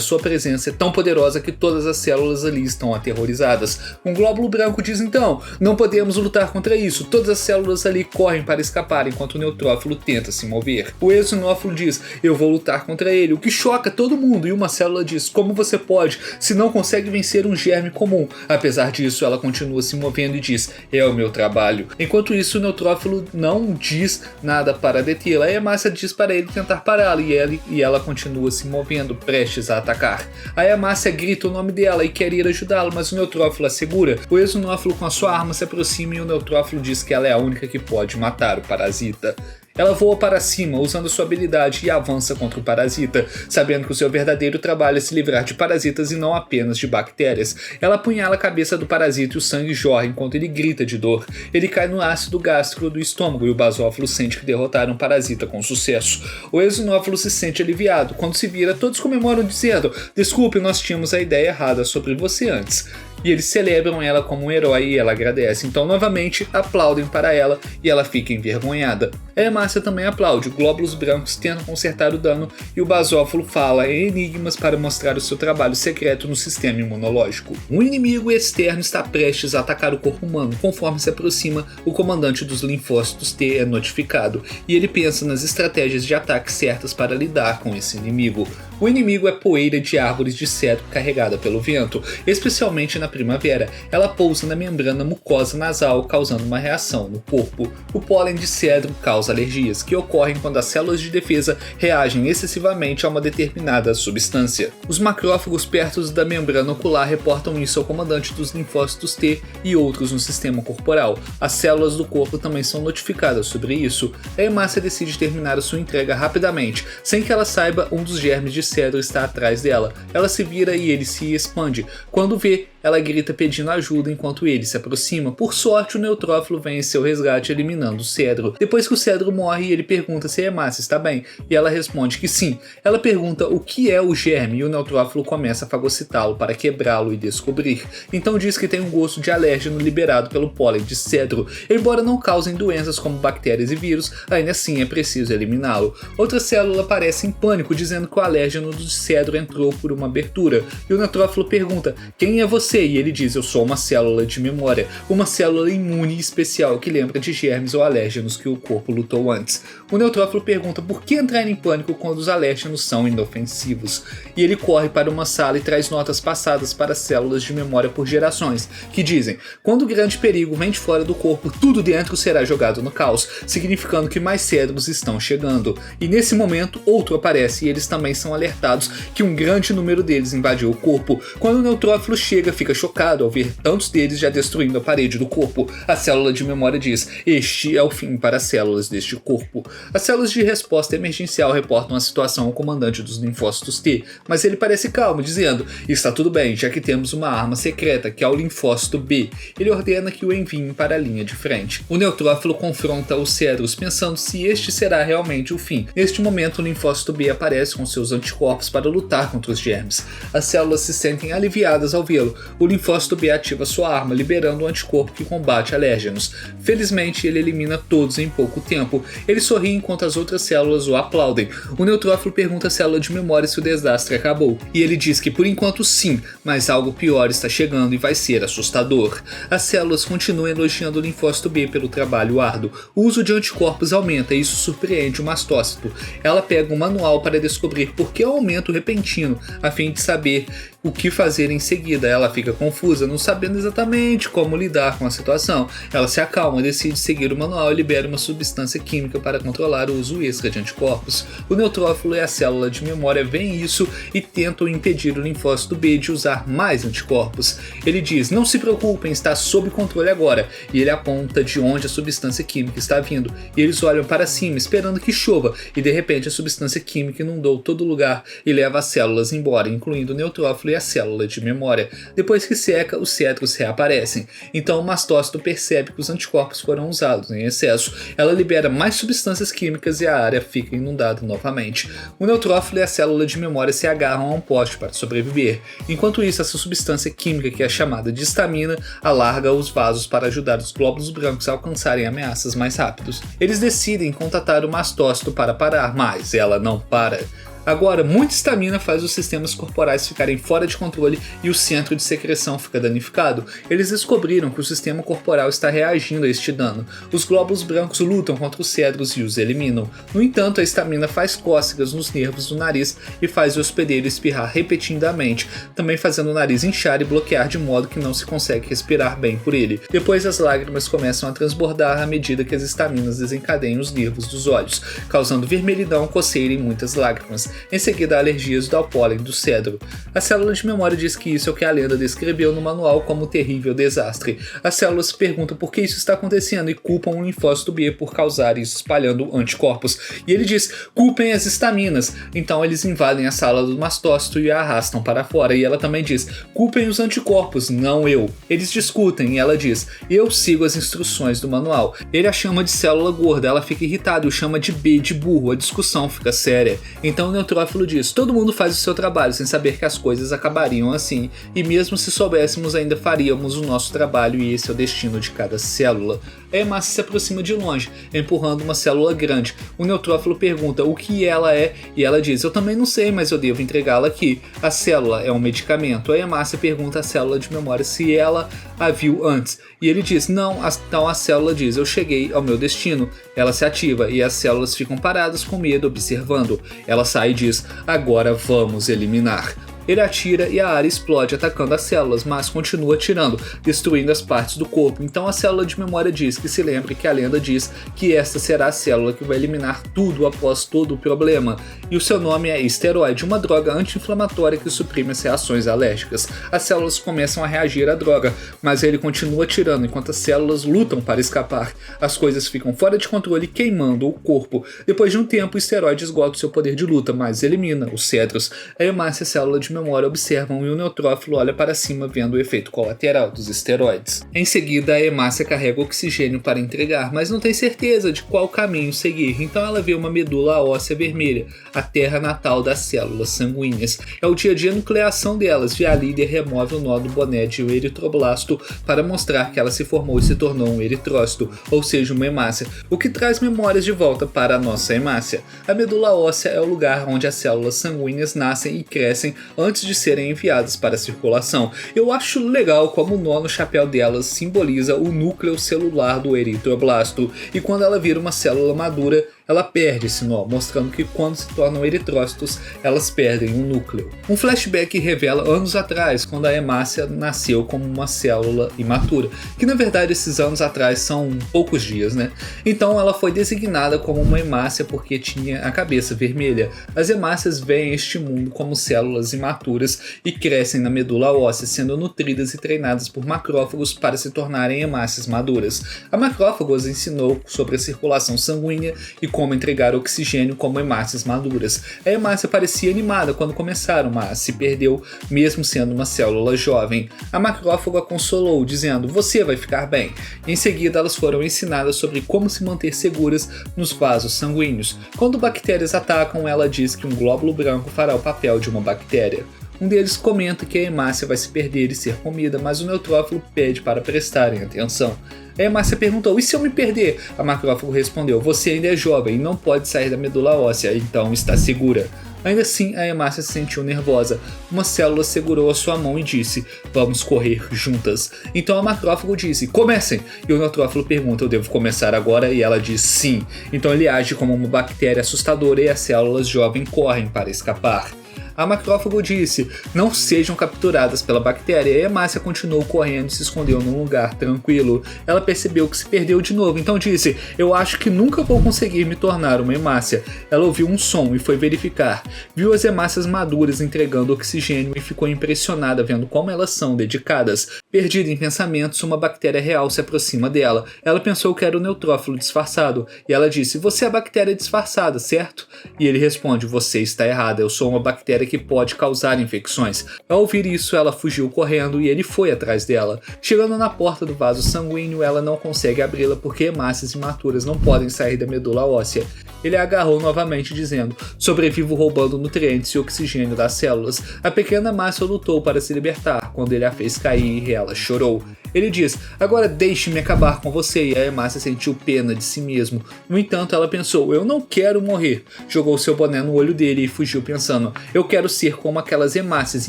sua presença é tão poderosa que todas as células ali estão aterrorizadas. Um glóbulo branco diz então: não podemos lutar contra isso. Todas as células ali correm para escapar enquanto o neutrófilo tenta se mover. O eosinófilo diz: eu vou lutar contra ele, o que choca todo mundo, e uma célula diz: como você pode, se não consegue vencer um germe comum? Apesar disso, ela continua se movendo e diz: é o meu trabalho. Enquanto isso, o neutrófilo não diz nada para detê-la. A hemácia diz para ele tentar pará-la e ela continua se movendo, prestes a atacar. A hemácia grita o nome dela e quer ir ajudá-lo, mas o neutrófilo a segura. O eosinófilo com a sua arma se aproxima e o neutrófilo diz que ela é a única que pode matar o parasita. Ela voa para cima, usando sua habilidade, e avança contra o parasita, sabendo que o seu verdadeiro trabalho é se livrar de parasitas e não apenas de bactérias. Ela apunhala a cabeça do parasita e o sangue jorra enquanto ele grita de dor. Ele cai no ácido gástrico do estômago e o basófilo sente que derrotaram o parasita com sucesso. O eosinófilo se sente aliviado. Quando se vira, todos comemoram dizendo: desculpe, nós tínhamos a ideia errada sobre você antes. E eles celebram ela como um herói e ela agradece. Então, novamente, aplaudem para ela e ela fica envergonhada. A hemácia também aplaude. Glóbulos brancos tentam consertar o dano e o basófilo fala em enigmas para mostrar o seu trabalho secreto no sistema imunológico. Um inimigo externo está prestes a atacar o corpo humano. Conforme se aproxima, o comandante dos linfócitos T é notificado e ele pensa nas estratégias de ataque certas para lidar com esse inimigo. O inimigo é poeira de árvores de cedro carregada pelo vento, especialmente na primavera. Ela pousa na membrana mucosa nasal, causando uma reação no corpo. O pólen de cedro causa alergias, que ocorrem quando as células de defesa reagem excessivamente a uma determinada substância. Os macrófagos perto da membrana ocular reportam isso ao comandante dos linfócitos T e outros no sistema corporal. As células do corpo também são notificadas sobre isso. A hemácia decide terminar a sua entrega rapidamente. Sem que ela saiba, um dos germes de cedro está atrás dela. Ela se vira e ele se expande. Quando vê, ela grita pedindo ajuda enquanto ele se aproxima. Por sorte, o neutrófilo vem em seu resgate eliminando o cedro. Depois que o cedro morre, ele pergunta se a hemácia está bem, e ela responde que sim. Ela pergunta o que é o germe e o neutrófilo começa a fagocitá-lo para quebrá-lo e descobrir. Então diz que tem um gosto de alérgeno liberado pelo pólen de cedro. Embora não causem doenças como bactérias e vírus, ainda assim é preciso eliminá-lo. Outra célula aparece em pânico, dizendo que o alérgeno do cedro entrou por uma abertura, e o neutrófilo pergunta: quem é você? E ele diz: eu sou uma célula de memória, uma célula imune especial que lembra de germes ou alérgenos que o corpo lutou antes. O neutrófilo pergunta por que entrar em pânico quando os alérgenos são inofensivos, e ele corre para uma sala e traz notas passadas para células de memória por gerações, que dizem: quando o grande perigo vem de fora do corpo, tudo dentro será jogado no caos, significando que mais cérebros estão chegando. E nesse momento, outro aparece e eles também são alertados que um grande número deles invadiu o corpo. Quando o neutrófilo chega, fica chocado ao ver tantos deles já destruindo a parede do corpo. A célula de memória diz: este é o fim para as células deste corpo. As células de resposta emergencial reportam a situação ao comandante dos linfócitos T, mas ele parece calmo, dizendo: está tudo bem, já que temos uma arma secreta, que é o linfócito B. Ele ordena que o enviem para a linha de frente. O neutrófilo confronta os cérebros, pensando se este será realmente o fim. Neste momento, o linfócito B aparece com seus anticorpos para lutar contra os germes. As células se sentem aliviadas ao vê-lo. o linfócito B ativa sua arma, liberando um anticorpo que combate alérgenos. Felizmente, ele elimina todos em pouco tempo. Ele sorri enquanto as outras células o aplaudem. O neutrófilo pergunta à célula de memória se o desastre acabou, e ele diz que por enquanto sim, mas algo pior está chegando e vai ser assustador. As células continuam elogiando o linfócito B pelo trabalho árduo. O uso de anticorpos aumenta e isso surpreende o mastócito. Ela pega um manual para descobrir por que o aumento repentino, a fim de saber o que fazer em seguida. Ela fica confusa, não sabendo exatamente como lidar com a situação. Ela se acalma, decide seguir o manual e libera uma substância química para controlar o uso extra de anticorpos. O neutrófilo e a célula de memória veem isso e tentam impedir o linfócito B de usar mais anticorpos. Ele diz: não se preocupem, está sob controle agora, e ele aponta de onde a substância química está vindo, e eles olham para cima esperando que chova, e de repente a substância química inundou todo lugar e leva as células embora, incluindo o neutrófilo e a célula de memória. Depois que seca, os cetros reaparecem. Então o mastócito percebe que os anticorpos foram usados em excesso. Ela libera mais substâncias químicas e a área fica inundada novamente. O neutrófilo e a célula de memória se agarram a um poste para sobreviver. Enquanto isso, essa substância química, que é chamada de histamina, alarga os vasos para ajudar os glóbulos brancos a alcançarem ameaças mais rápidos. Eles decidem contatar o mastócito para parar, mas ela não para. Agora, muita histamina faz os sistemas corporais ficarem fora de controle e o centro de secreção fica danificado. Eles descobriram que o sistema corporal está reagindo a este dano. Os glóbulos brancos lutam contra os cedros e os eliminam. No entanto, a histamina faz cócegas nos nervos do nariz e faz o hospedeiro espirrar repetidamente, também fazendo o nariz inchar e bloquear de modo que não se consegue respirar bem por ele. Depois, as lágrimas começam a transbordar à medida que as histaminas desencadeiam os nervos dos olhos, causando vermelhidão, coceira e muitas lágrimas. Em seguida, alergias ao pólen do cedro. A célula de memória diz que isso é o que a lenda descreveu no manual como um terrível desastre. As células se perguntam por que isso está acontecendo e culpam o linfócito B por causar isso, espalhando anticorpos. E ele diz: culpem as histaminas. Então eles invadem a sala do mastócito e a arrastam para fora. E ela também diz: culpem os anticorpos, não eu. Eles discutem e ela diz: eu sigo as instruções do manual. Ele a chama de célula gorda, ela fica irritada e o chama de B de burro. A discussão fica séria. Então o neutrófilo diz: todo mundo faz o seu trabalho sem saber que as coisas acabariam assim, e mesmo se soubéssemos ainda faríamos o nosso trabalho e esse é o destino de cada célula. A hemácia se aproxima de longe, empurrando uma célula grande. O neutrófilo pergunta o que ela é e ela diz: eu também não sei, mas eu devo entregá-la aqui. A célula é um medicamento. A hemácia pergunta à célula de memória se ela a viu antes, e ele diz: não. Então a célula diz: eu cheguei ao meu destino. Ela se ativa e as células ficam paradas com medo, observando. Ela sai e diz: agora vamos eliminar. Ele atira e a área explode, atacando as células, mas continua atirando, destruindo as partes do corpo. Então a célula de memória diz que se lembre que a lenda diz que esta será a célula que vai eliminar tudo após todo o problema. E o seu nome é esteroide, uma droga anti-inflamatória que suprime as reações alérgicas. As células começam a reagir à droga, mas ele continua atirando enquanto as células lutam para escapar. As coisas ficam fora de controle, queimando o corpo. Depois de um tempo, o esteroide esgota o seu poder de luta, mas elimina os cetros. A hemácia e a célula de memória observam e o neutrófilo olha para cima vendo o efeito colateral dos esteroides. Em seguida, a hemácia carrega oxigênio para entregar, mas não tem certeza de qual caminho seguir, então ela vê uma medula óssea vermelha, a terra natal das células sanguíneas. É o dia de nucleação delas e a líder remove o nó do boné de um eritroblasto para mostrar que ela se formou e se tornou um eritrócito, ou seja, uma hemácia, o que traz memórias de volta para a nossa hemácia. A medula óssea é o lugar onde as células sanguíneas nascem e crescem antes de serem enviadas para a circulação. Eu acho legal como o nó no chapéu delas simboliza o núcleo celular do eritroblasto, e quando ela vira uma célula madura, ela perde esse nó, mostrando que quando se tornam eritrócitos, elas perdem o núcleo. Um flashback revela anos atrás, quando a hemácia nasceu como uma célula imatura, que na verdade esses anos atrás são poucos dias, né? Então ela foi designada como uma hemácia porque tinha a cabeça vermelha. As hemácias veem este mundo como células imaturas e crescem na medula óssea, sendo nutridas e treinadas por macrófagos para se tornarem hemácias maduras. A macrófagos ensinou sobre a circulação sanguínea e como entregar oxigênio como hemácias maduras. A hemácia parecia animada quando começaram, mas se perdeu mesmo sendo uma célula jovem. A macrófago a consolou, dizendo: você vai ficar bem. Em seguida, elas foram ensinadas sobre como se manter seguras nos vasos sanguíneos. Quando bactérias atacam, ela diz que um glóbulo branco fará o papel de uma bactéria. Um deles comenta que a hemácia vai se perder e ser comida, mas o neutrófilo pede para prestarem atenção. A hemácia perguntou: e se eu me perder? A macrófago respondeu: você ainda é jovem e não pode sair da medula óssea, então está segura. Ainda assim, a hemácia se sentiu nervosa. Uma célula segurou a sua mão e disse: vamos correr juntas. Então a macrófago disse: comecem! E o neutrófilo pergunta: eu devo começar agora? E ela diz sim. Então ele age como uma bactéria assustadora e as células jovens correm para escapar. A macrófago disse: não sejam capturadas pela bactéria, e a hemácia continuou correndo e se escondeu num lugar tranquilo. Ela percebeu que se perdeu de novo, então disse: eu acho que nunca vou conseguir me tornar uma hemácia. Ela ouviu um som e foi verificar. Viu as hemácias maduras entregando oxigênio e ficou impressionada vendo como elas são dedicadas. Perdida em pensamentos, uma bactéria real se aproxima dela. Ela pensou que era o neutrófilo disfarçado, e ela disse: você é a bactéria disfarçada, certo? E ele responde: você está errada, eu sou uma bactéria que pode causar infecções. Ao ouvir isso, ela fugiu correndo e ele foi atrás dela. Chegando na porta do vaso sanguíneo, ela não consegue abri-la porque hemácias imaturas não podem sair da medula óssea. Ele a agarrou novamente dizendo: sobrevivo roubando nutrientes e oxigênio das células. A pequena hemácia lutou para se libertar quando ele a fez cair e ela chorou. Ele diz: agora deixe-me acabar com você, e a hemácia sentiu pena de si mesmo. No entanto, ela pensou: eu não quero morrer. Jogou seu boné no olho dele e fugiu pensando: eu quero ser como aquelas hemácias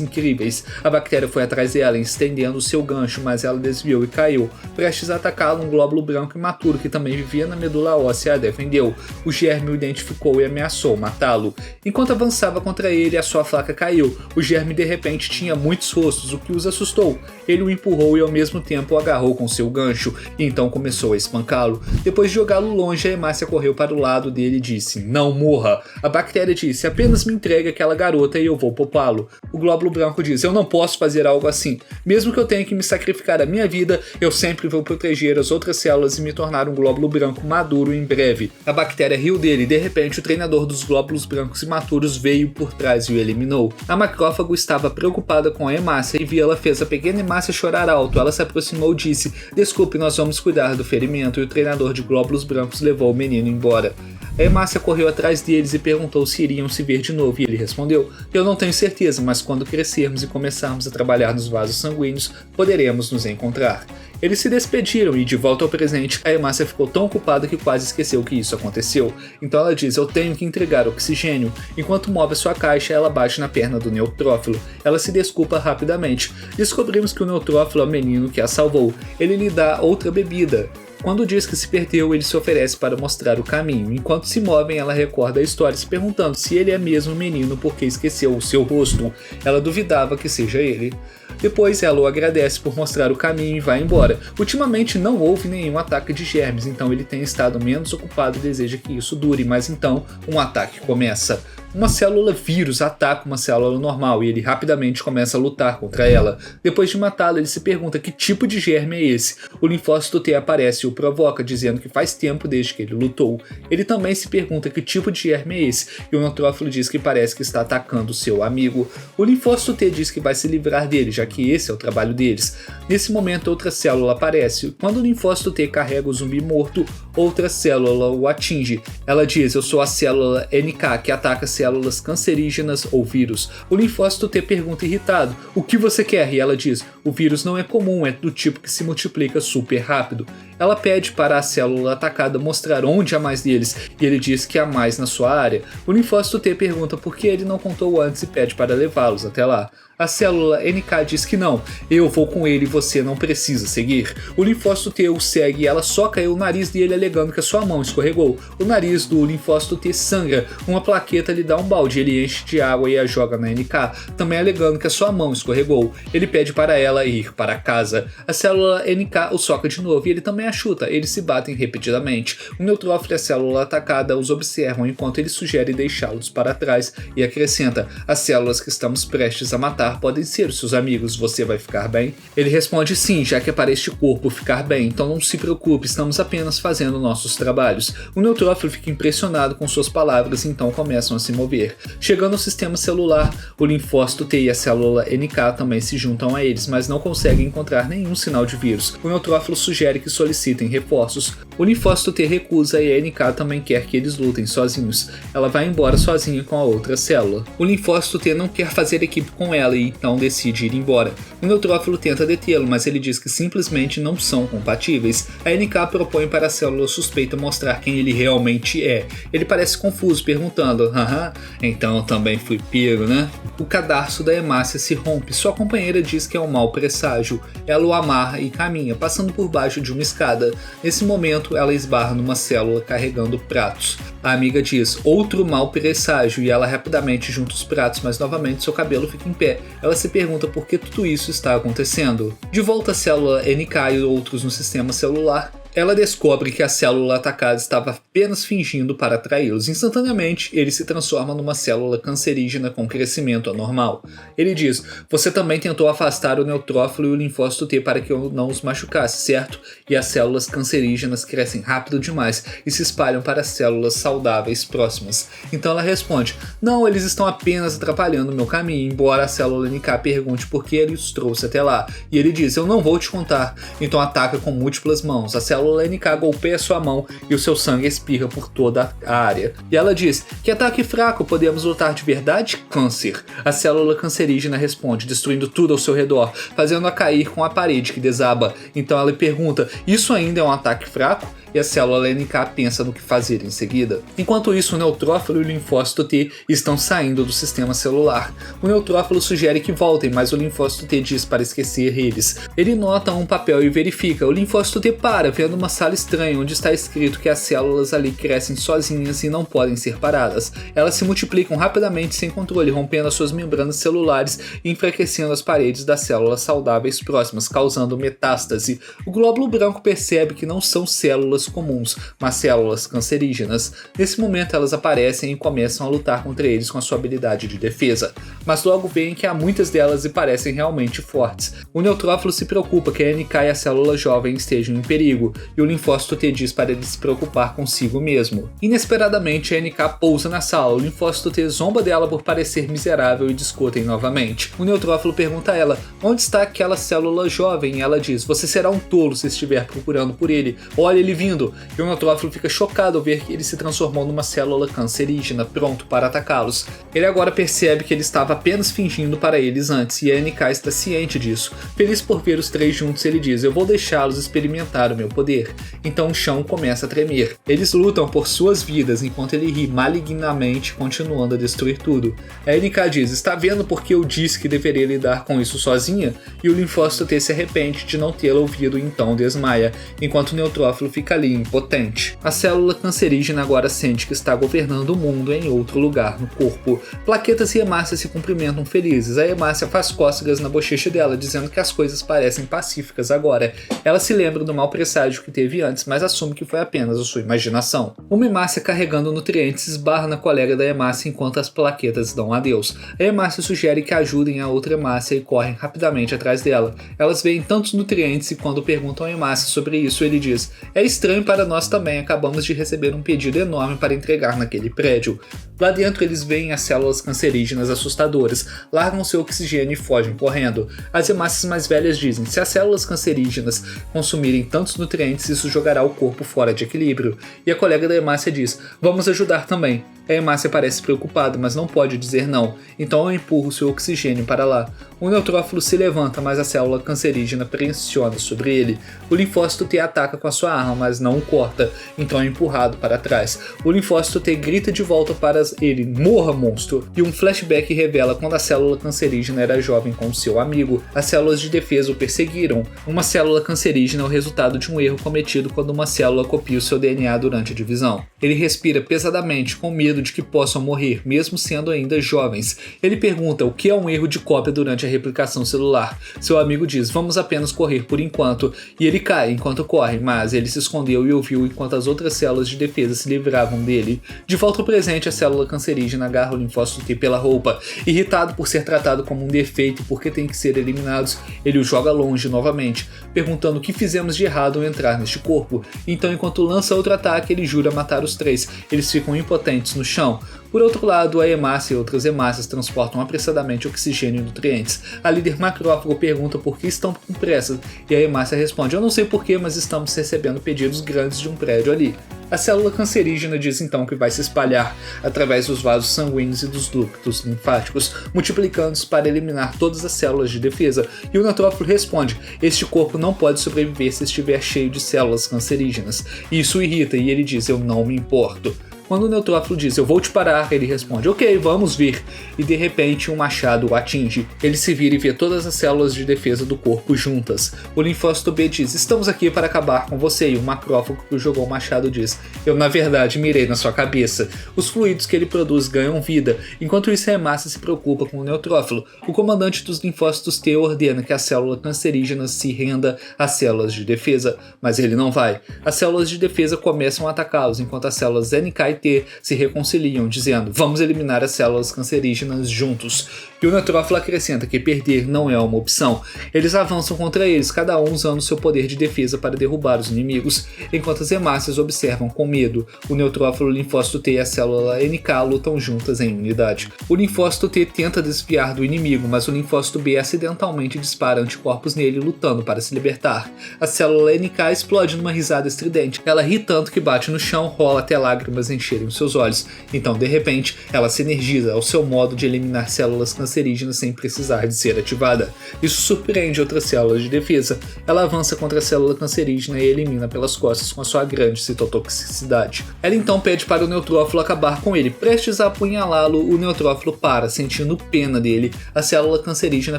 incríveis. A bactéria foi atrás dela, estendendo seu gancho, mas ela desviou e caiu. Prestes a atacá-la, um glóbulo branco imaturo que também vivia na medula óssea a defendeu. O germe o identificou e ameaçou matá-lo. Enquanto avançava contra ele, a sua faca caiu. O germe de repente tinha muitos rostos, o que os assustou. Ele o empurrou e ao mesmo tempo o agarrou com seu gancho, e então começou a espancá-lo. Depois de jogá-lo longe, a hemácia correu para o lado dele e disse: não morra. A bactéria disse: apenas me entregue aquela garota e eu vou poupá-lo. O glóbulo branco diz: eu não posso fazer algo assim. Mesmo que eu tenha que me sacrificar a minha vida, eu sempre vou proteger as outras células e me tornar um glóbulo branco maduro em breve. A bactéria riu dele e de repente o treinador dos glóbulos brancos imaturos veio por trás e o eliminou. A macrófago estava preocupada com a hemácia e ela fez a pequena hemácia chorar alto. Ela se aproximou e disse: desculpe, nós vamos cuidar do ferimento, e o treinador de glóbulos brancos levou o menino embora. A hemácia correu atrás deles e perguntou se iriam se ver de novo, e ele respondeu: eu não tenho certeza, mas quando crescermos e começarmos a trabalhar nos vasos sanguíneos, poderemos nos encontrar. Eles se despediram e, de volta ao presente, a hemácia ficou tão ocupada que quase esqueceu que isso aconteceu. Então ela diz: eu tenho que entregar oxigênio. Enquanto move sua caixa, ela bate na perna do neutrófilo. Ela se desculpa rapidamente. Descobrimos que o neutrófilo é o menino que a salvou. Ele lhe dá outra bebida. Quando diz que se perdeu, ele se oferece para mostrar o caminho. Enquanto se movem, ela recorda a história, se perguntando se ele é mesmo o menino porque esqueceu o seu rosto. Ela duvidava que seja ele. Depois ela o agradece por mostrar o caminho e vai embora. Ultimamente não houve nenhum ataque de germes, então ele tem estado menos ocupado e deseja que isso dure, mas então um ataque começa. Uma célula vírus ataca uma célula normal e ele rapidamente começa a lutar contra ela. Depois de matá-la, ele se pergunta que tipo de germe é esse. O linfócito T aparece e o provoca, dizendo que faz tempo desde que ele lutou. Ele também se pergunta que tipo de germe é esse, e o neutrófilo diz que parece que está atacando seu amigo. O linfócito T diz que vai se livrar dele, já que esse é o trabalho deles. Nesse momento, outra célula aparece. Quando o linfócito T carrega o zumbi morto, outra célula o atinge. Ela diz: eu sou a célula NK, que ataca células cancerígenas ou vírus. O linfócito T pergunta irritado: o que você quer? E ela diz: o vírus não é comum, é do tipo que se multiplica super rápido. Ela pede para a célula atacada mostrar onde há mais deles, e ele diz que há mais na sua área. O linfócito T pergunta por que ele não contou antes e pede para levá-los até lá. A célula NK diz que não, eu vou com ele e você não precisa seguir. O linfócito T o segue e ela soca o nariz dele alegando que a sua mão escorregou. O nariz do linfócito T sangra, uma plaqueta lhe dá um balde, ele enche de água e a joga na NK, também alegando que a sua mão escorregou. Ele pede para ela ir para casa. A célula NK o soca de novo e ele também a chuta, eles se batem repetidamente. O neutrófilo e a célula atacada os observam enquanto ele sugere deixá-los para trás e acrescenta: as células que estamos prestes a matar podem ser os seus amigos, você vai ficar bem? Ele responde sim, já que é para este corpo ficar bem, então não se preocupe, estamos apenas fazendo nossos trabalhos. O neutrófilo fica impressionado com suas palavras e então começam a se mover. Chegando ao sistema celular, o linfócito T e a célula NK também se juntam a eles, mas não conseguem encontrar nenhum sinal de vírus. O neutrófilo sugere que solicite necessitem reforços. O linfócito T recusa e a NK também quer que eles lutem sozinhos. Ela vai embora sozinha com a outra célula. O linfócito T não quer fazer equipe com ela e então decide ir embora. O neutrófilo tenta detê-lo, mas ele diz que simplesmente não são compatíveis. A NK propõe para a célula suspeita mostrar quem ele realmente é. Ele parece confuso, perguntando: haha, então eu também fui pego, né? O cadarço da hemácia se rompe. Sua companheira diz que é um mau presságio. Ela o amarra e caminha, passando por baixo de uma escada. Nesse momento, ela esbarra numa célula carregando pratos. A amiga diz: outro mau presságio, e ela rapidamente junta os pratos, mas novamente seu cabelo fica em pé. Ela se pergunta por que tudo isso está acontecendo. De volta à célula NK e outros no sistema celular, ela descobre que a célula atacada estava apenas fingindo para atraí-los. Instantaneamente, ele se transforma numa célula cancerígena com crescimento anormal. Ele diz: você também tentou afastar o neutrófilo e o linfócito T para que eu não os machucasse, certo? E as células cancerígenas crescem rápido demais e se espalham para as células saudáveis próximas. Então ela responde: não, eles estão apenas atrapalhando o meu caminho, embora a célula NK pergunte por que ele os trouxe até lá. E ele diz: eu não vou te contar. Então ataca com múltiplas mãos. A célula NK golpeia sua mão e o seu sangue espirra por toda a área. E ela diz: que ataque fraco, podemos lutar de verdade? Câncer. A célula cancerígena responde, destruindo tudo ao seu redor, fazendo-a cair com a parede que desaba. Então ela pergunta: isso ainda é um ataque fraco? E a célula NK pensa no que fazer em seguida. Enquanto isso, o neutrófilo e o linfócito T estão saindo do sistema celular. O neutrófilo sugere que voltem, mas o linfócito T diz para esquecer eles. Ele nota um papel e verifica. O linfócito T para, vendo uma sala estranha onde está escrito que as células ali crescem sozinhas e não podem ser paradas. Elas se multiplicam rapidamente sem controle, rompendo as suas membranas celulares e enfraquecendo as paredes das células saudáveis próximas, causando metástase. O glóbulo branco percebe que não são células comuns, mas células cancerígenas. Nesse momento elas aparecem e começam a lutar contra eles com a sua habilidade de defesa, mas logo veem que há muitas delas e parecem realmente fortes. O neutrófilo se preocupa que a NK e a célula jovem estejam em perigo, e o linfócito T diz para ele se preocupar consigo mesmo. Inesperadamente a NK pousa na sala, o linfócito T zomba dela por parecer miserável e discutem novamente. O neutrófilo pergunta a ela: onde está aquela célula jovem? E ela diz: você será um tolo se estiver procurando por ele, olha ele vindo. E o neutrófilo fica chocado ao ver que ele se transformou numa célula cancerígena, pronto para atacá-los. Ele agora percebe que ele estava apenas fingindo para eles antes, e a NK está ciente disso. Feliz por ver os três juntos, ele diz: eu vou deixá-los experimentar o meu poder. Então o chão começa a tremer. Eles lutam por suas vidas, enquanto ele ri malignamente, continuando a destruir tudo. A NK diz: está vendo porque eu disse que deveria lidar com isso sozinha? E o linfócito T se arrepende de não tê-la ouvido e então desmaia, enquanto o neutrófilo fica ali impotente. A célula cancerígena agora sente que está governando o mundo em outro lugar no corpo. Plaquetas e hemácia se cumprimentam felizes. A hemácia faz cócegas na bochecha dela, dizendo que as coisas parecem pacíficas agora. Ela se lembra do mau presságio que teve antes, mas assume que foi apenas a sua imaginação. Uma hemácia carregando nutrientes esbarra na colega da hemácia enquanto as plaquetas dão adeus. A hemácia sugere que ajudem a outra hemácia e correm rapidamente atrás dela. Elas veem tantos nutrientes e quando perguntam a hemácia sobre isso, ele diz: é estranho para nós também, acabamos de receber um pedido enorme para entregar naquele prédio. Lá dentro eles veem as células cancerígenas assustadoras, largam seu oxigênio e fogem correndo. As hemácias mais velhas dizem: se as células cancerígenas consumirem tantos nutrientes, isso jogará o corpo fora de equilíbrio. E a colega da hemácia diz: vamos ajudar também. A hemácia parece preocupada, mas não pode dizer não, então eu empurro seu oxigênio para lá. O neutrófilo se levanta, mas a célula cancerígena pressiona sobre ele. O linfócito T ataca com a sua arma, mas não o corta, então é empurrado para trás. O linfócito T grita de volta para ele: morra, monstro! E um flashback revela quando a célula cancerígena era jovem com seu amigo. As células de defesa o perseguiram. Uma célula cancerígena é o resultado de um erro cometido quando uma célula copia o seu DNA durante a divisão. Ele respira pesadamente, com medo de que possam morrer, mesmo sendo ainda jovens. Ele pergunta o que é um erro de cópia durante a replicação celular. Seu amigo diz: vamos apenas correr por enquanto, e ele cai enquanto corre, mas ele se escondeu e ouviu enquanto as outras células de defesa se livravam dele. De volta ao presente, a célula cancerígena agarra o linfócito T pela roupa. Irritado por ser tratado como um defeito e porque tem que ser eliminados, ele o joga longe novamente, perguntando o que fizemos de errado ao entrar neste corpo. Então, enquanto lança outro ataque, ele jura matar os três. Eles ficam impotentes no no chão. Por outro lado, a hemácia e outras hemácias transportam apressadamente oxigênio e nutrientes. A líder macrófago pergunta por que estão com pressa, e a hemácia responde: eu não sei porquê, mas estamos recebendo pedidos grandes de um prédio ali. A célula cancerígena diz então que vai se espalhar através dos vasos sanguíneos e dos ductos linfáticos, multiplicando-se para eliminar todas as células de defesa, e o neutrófilo responde: este corpo não pode sobreviver se estiver cheio de células cancerígenas. Isso o irrita e ele diz: eu não me importo. Quando o neutrófilo diz: eu vou te parar, ele responde: ok, vamos vir. E de repente um machado o atinge. Ele se vira e vê todas as células de defesa do corpo juntas. O linfócito B diz: estamos aqui para acabar com você. E o macrófago que jogou o machado diz: eu na verdade mirei na sua cabeça. Os fluidos que ele produz ganham vida. Enquanto isso, a hemácia se preocupa com o neutrófilo. O comandante dos linfócitos T ordena que a célula cancerígena se renda às células de defesa, mas ele não vai. As células de defesa começam a atacá-los, enquanto as células NK e T se reconciliam, dizendo: vamos eliminar as células cancerígenas juntos. E o neutrófilo acrescenta que perder não é uma opção. Eles avançam contra eles, cada um usando seu poder de defesa para derrubar os inimigos, enquanto as hemácias observam com medo. O neutrófilo, o linfócito T e a célula NK lutam juntas em unidade. O linfócito T tenta desviar do inimigo, mas o linfócito B acidentalmente dispara anticorpos nele, lutando para se libertar. A célula NK explode numa risada estridente. Ela ri tanto que bate no chão, rola até lágrimas encherem os seus olhos. Então, de repente, ela se energiza ao seu modo de eliminar células cancerígenas sem precisar de ser ativada. Isso surpreende outras células de defesa. Ela avança contra a célula cancerígena e elimina pelas costas com a sua grande citotoxicidade. Ela então pede para o neutrófilo acabar com ele. Prestes a apunhalá-lo, o neutrófilo para, sentindo pena dele. A célula cancerígena